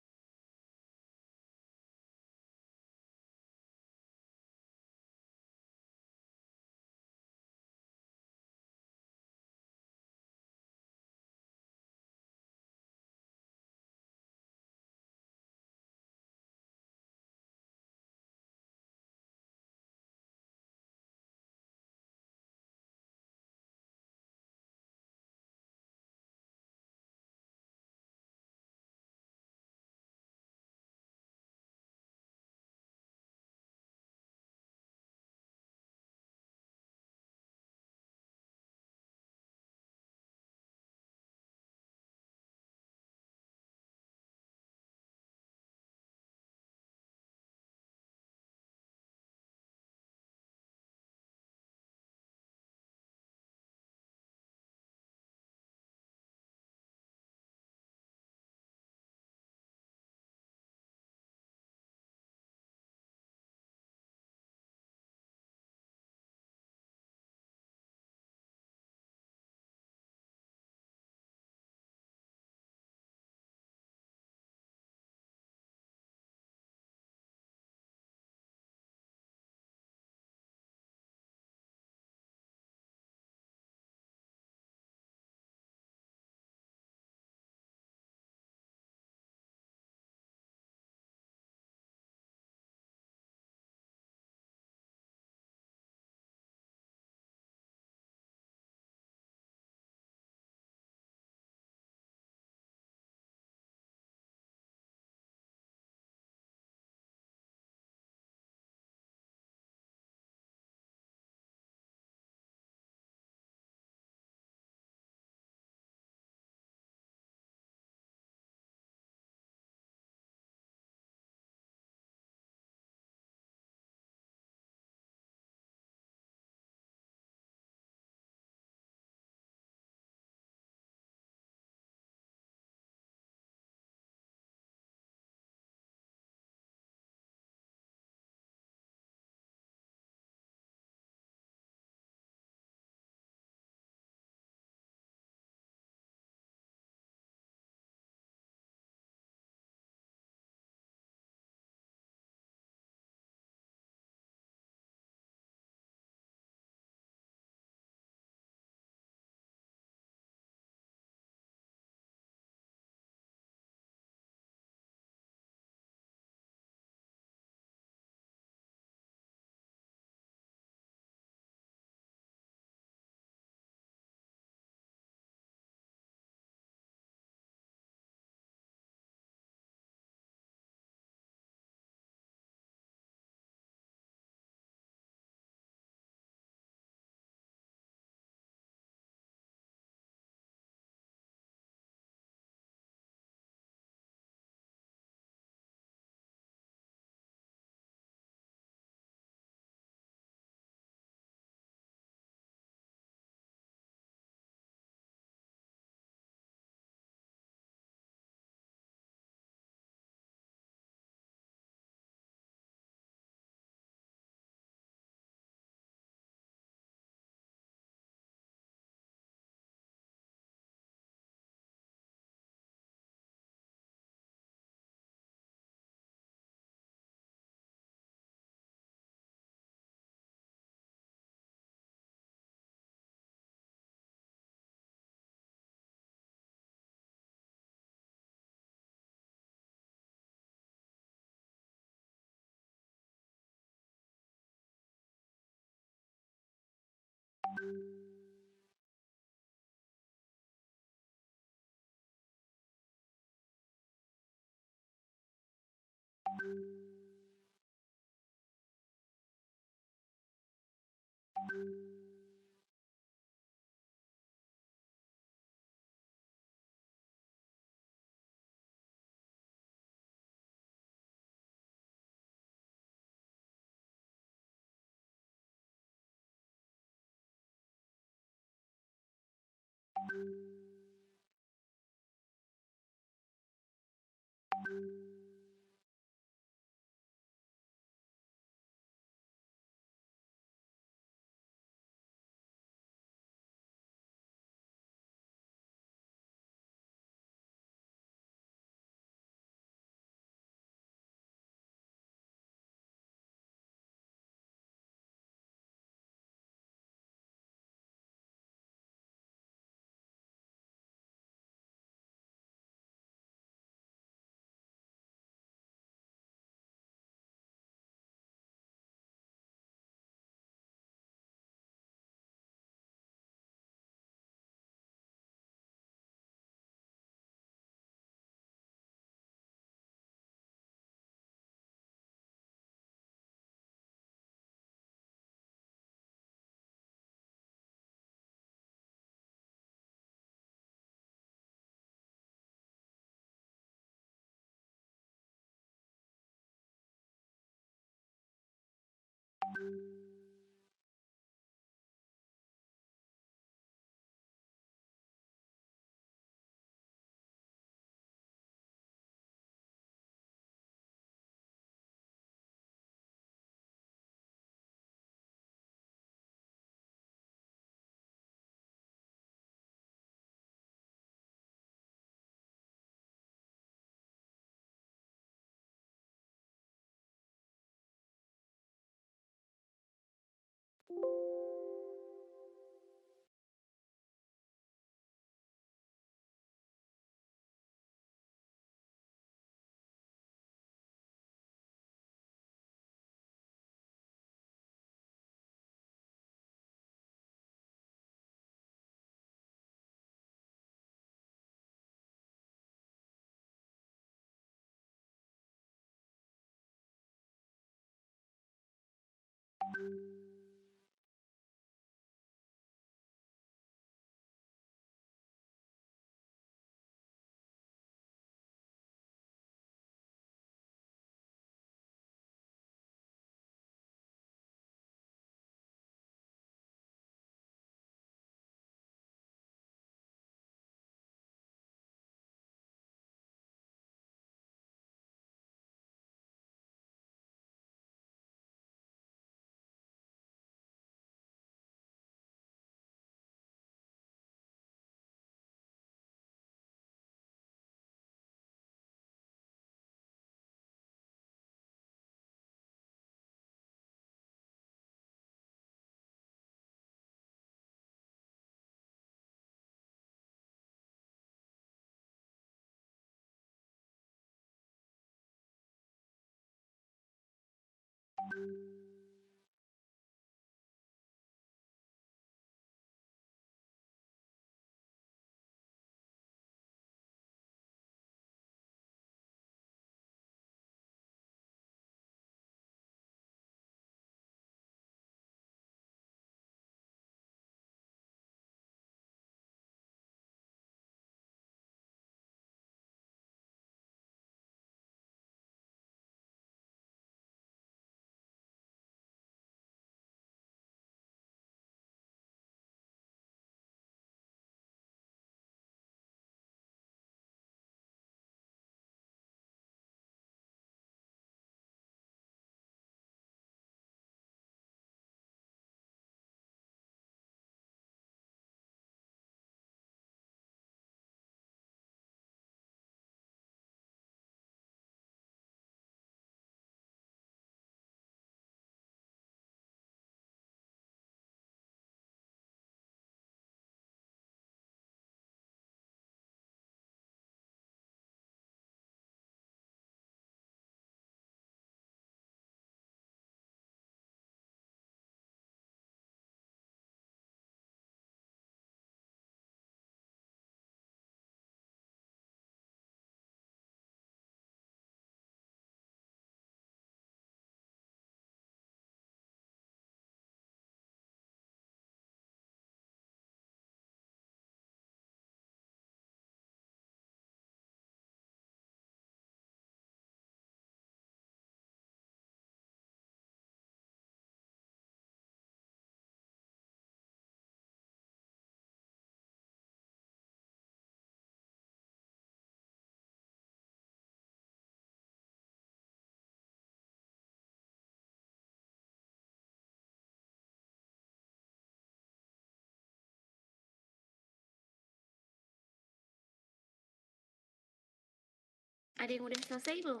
Ada yang udah selesai belum?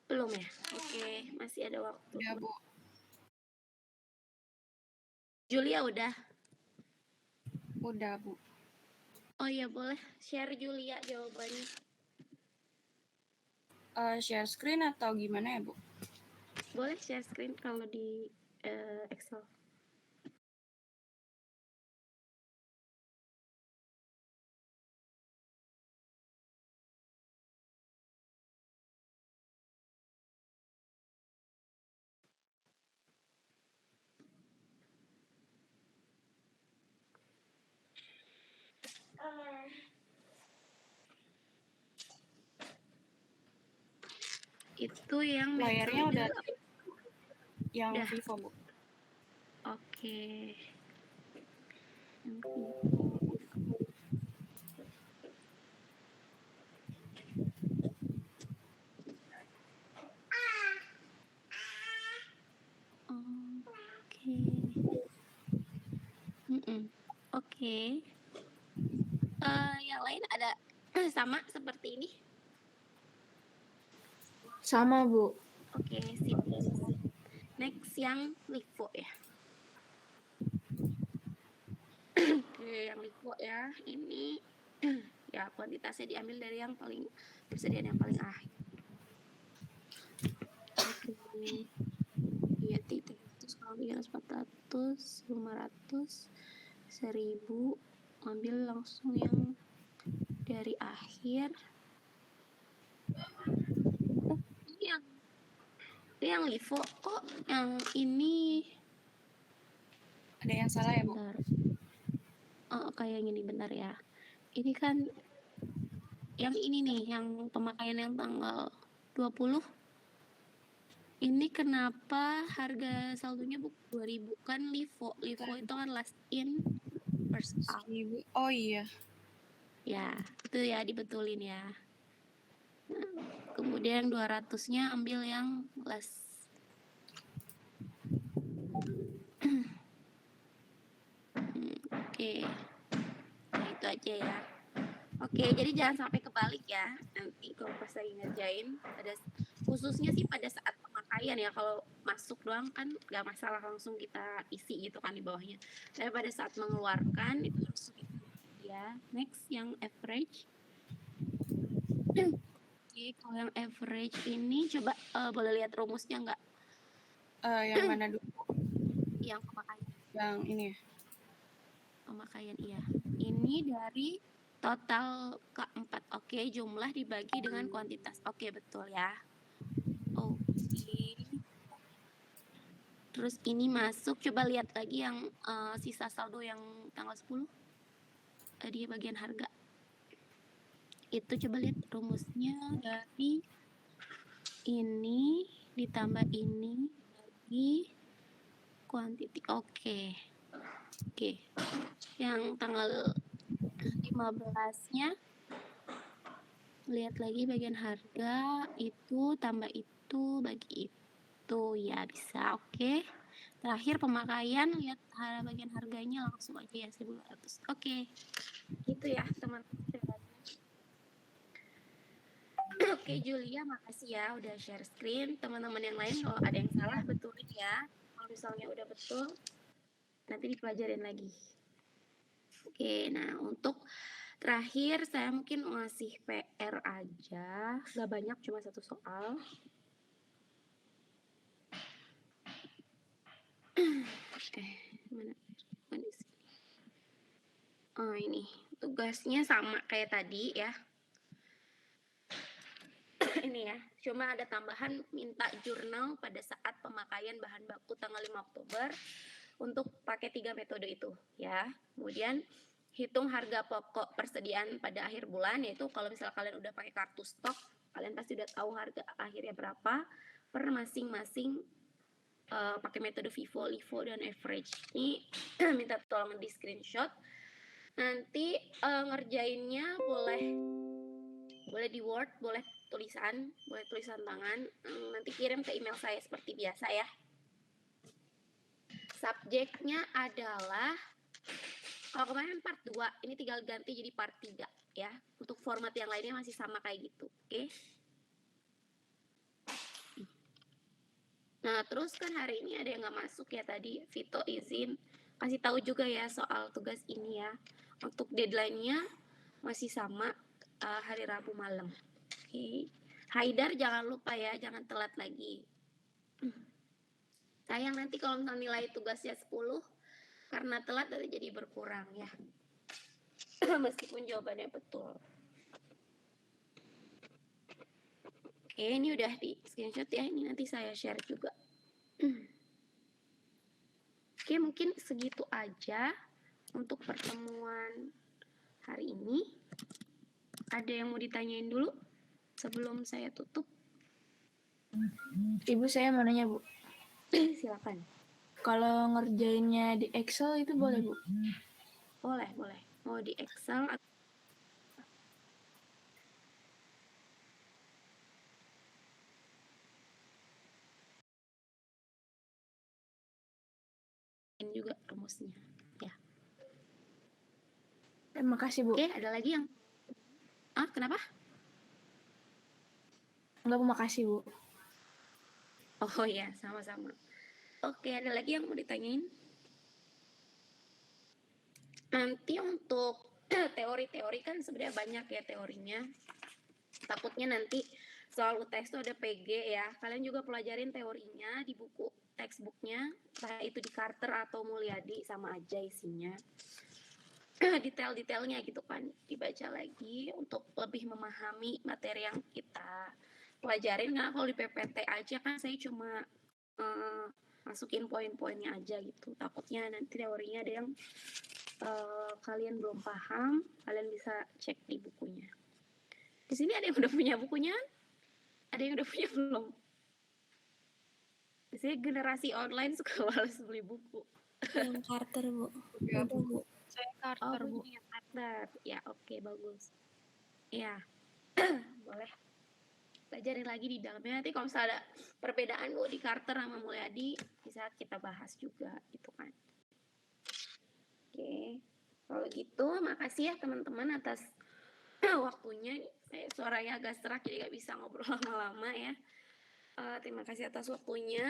Belum ya? Oke, masih ada waktu. Udah, Bu. Julia udah? Udah, Bu. Oh iya, boleh share Julia jawabannya. Share screen atau gimana ya, Bu? Boleh share screen kalau di Excel. Itu yang Layarnya metode udah yang udah. Vivo, Bu. Oke. Oke. Oke. Yang lain ada sama seperti ini? Sama, Bu. Oke, sip. Next yang LIFO ya. Oke, yang LIFO ya. Ini ya kuantitasnya diambil dari yang paling persediaan yang paling akhir. Oke. Iya, 300, kalau 400, 500, 1000, ambil langsung yang dari akhir. Ini yang LIFO kok yang ini Ada yang salah ya, Bu? bentar. Oh, kayak gini, bentar ya. Ini kan yang ini nih, yang pemakaian yang tanggal 20. Ini kenapa harga saldonya 2000? Kan LIFO itu kan last in first out. 1000. Oh iya. Ya, itu ya dibetulin ya. Nah, kemudian 200-nya ambil yang last. Oke. Nah, itu aja ya. Oke, jadi jangan sampai kebalik ya. Nanti kalau pas lagi ngerjain, khususnya sih pada saat pemakaian ya. Kalau masuk doang kan nggak masalah, langsung kita isi gitu kan di bawahnya. Tapi pada saat mengeluarkan itu harus ya. Next yang average. Oke, kalau yang average ini coba boleh lihat rumusnya nggak? Yang mana dulu? Yang pemakaian. Yang ini ya? Pemakaian iya. Ini dari total keempat. Oke, jumlah dibagi dengan kuantitas. Oke, betul ya. Oke. Terus ini masuk, coba lihat lagi yang sisa saldo yang tanggal 10. Di bagian harga. Itu coba lihat rumusnya dari ini ditambah ini bagi quantity. Oke. Yang tanggal 15-nya lihat lagi bagian harga itu tambah itu bagi itu ya bisa. Oke. Terakhir pemakaian lihat bagian harganya langsung aja ya 1200. Oke. Gitu ya teman-teman. Oke Julia, makasih ya udah share screen. Teman-teman yang lain kalau ada yang salah betulin ya. Kalau misalnya udah betul nanti dipelajarin lagi. Oke, nah untuk terakhir saya mungkin ngasih PR aja, nggak banyak, cuma satu soal. Mana sih? Oh ini tugasnya sama kayak tadi ya. Ini ya, cuma ada tambahan minta jurnal pada saat pemakaian bahan baku tanggal 5 Oktober untuk pakai 3 metode itu ya. Kemudian hitung harga pokok persediaan pada akhir bulan, yaitu kalau misalnya kalian udah pakai kartu stok, kalian pasti udah tahu harga akhirnya berapa per masing-masing pakai metode Vivo, LIFO, dan average. Ini minta tolong di screenshot. Nanti ngerjainnya boleh di Word, boleh tulisan tangan. Nanti kirim ke email saya seperti biasa ya. Subjeknya adalah Kalau kemarin part 2, ini tinggal ganti jadi part 3 ya. Untuk format yang lainnya masih sama kayak gitu. Oke. Nah, terus kan hari ini ada yang nggak masuk ya tadi. Vito izin kasih tahu juga ya soal tugas ini ya. Untuk deadline-nya masih sama hari Rabu malam. Oke. Haidar jangan lupa ya, jangan telat lagi. Sayang nanti kalau misalnya nilai tugasnya 10, karena telat nanti jadi berkurang ya. Meskipun jawabannya betul. Oke, ini udah di screenshot ya. Ini nanti saya share juga. Oke, mungkin segitu aja untuk pertemuan hari ini. Ada yang mau ditanyain dulu sebelum saya tutup? Ibu, saya mau nanya, Bu. Silakan. Kalau ngerjainnya di Excel itu boleh, Bu? Boleh. Mau di Excel atau juga rumusnya. Ya. Terima kasih, Bu. Oke, ada lagi yang kenapa? Enggak, Bu, makasih, Bu. Oh ya, sama-sama. Oke, ada lagi yang mau ditanyain? Nanti untuk teori-teori kan sebenarnya banyak ya teorinya. Takutnya nanti soal UTS itu ada PG ya. Kalian juga pelajarin teorinya di buku textbooknya, entah itu di Carter atau Mulyadi, sama aja isinya. Detail-detailnya gitu kan, dibaca lagi untuk lebih memahami materi yang kita pelajarin. Nah, kalau di PPT aja kan saya cuma masukin poin-poinnya aja gitu. Takutnya nanti teorinya ada yang kalian belum paham, kalian bisa cek di bukunya. Di sini ada yang udah punya bukunya? Ada yang udah punya belum? Biasanya generasi online suka males beli buku. Yang Carter, Bu. Ya, Udah, Bu. Saya Carter, Bu. Punya Carter. Ya, oke, bagus. Ya, boleh. Pelajarin lagi di dalamnya. Nanti kalau misalnya ada perbedaan Bu di Carter sama Mulyadi, bisa kita bahas juga gitu kan. Oke. Kalau gitu, makasih ya teman-teman atas waktunya. Saya suaranya agak serak jadi gak bisa ngobrol lama-lama ya. Terima kasih atas waktunya.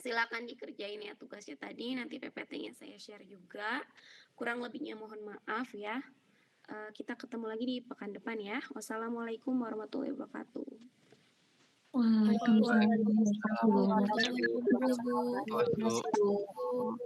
Silakan dikerjain ya tugasnya tadi. Nanti PPT-nya saya share juga. Kurang lebihnya mohon maaf ya. Kita ketemu lagi di pekan depan ya. Wassalamualaikum warahmatullahi wabarakatuh. Waalaikumsalam warahmatullahi wabarakatuh. Bu. Waduh.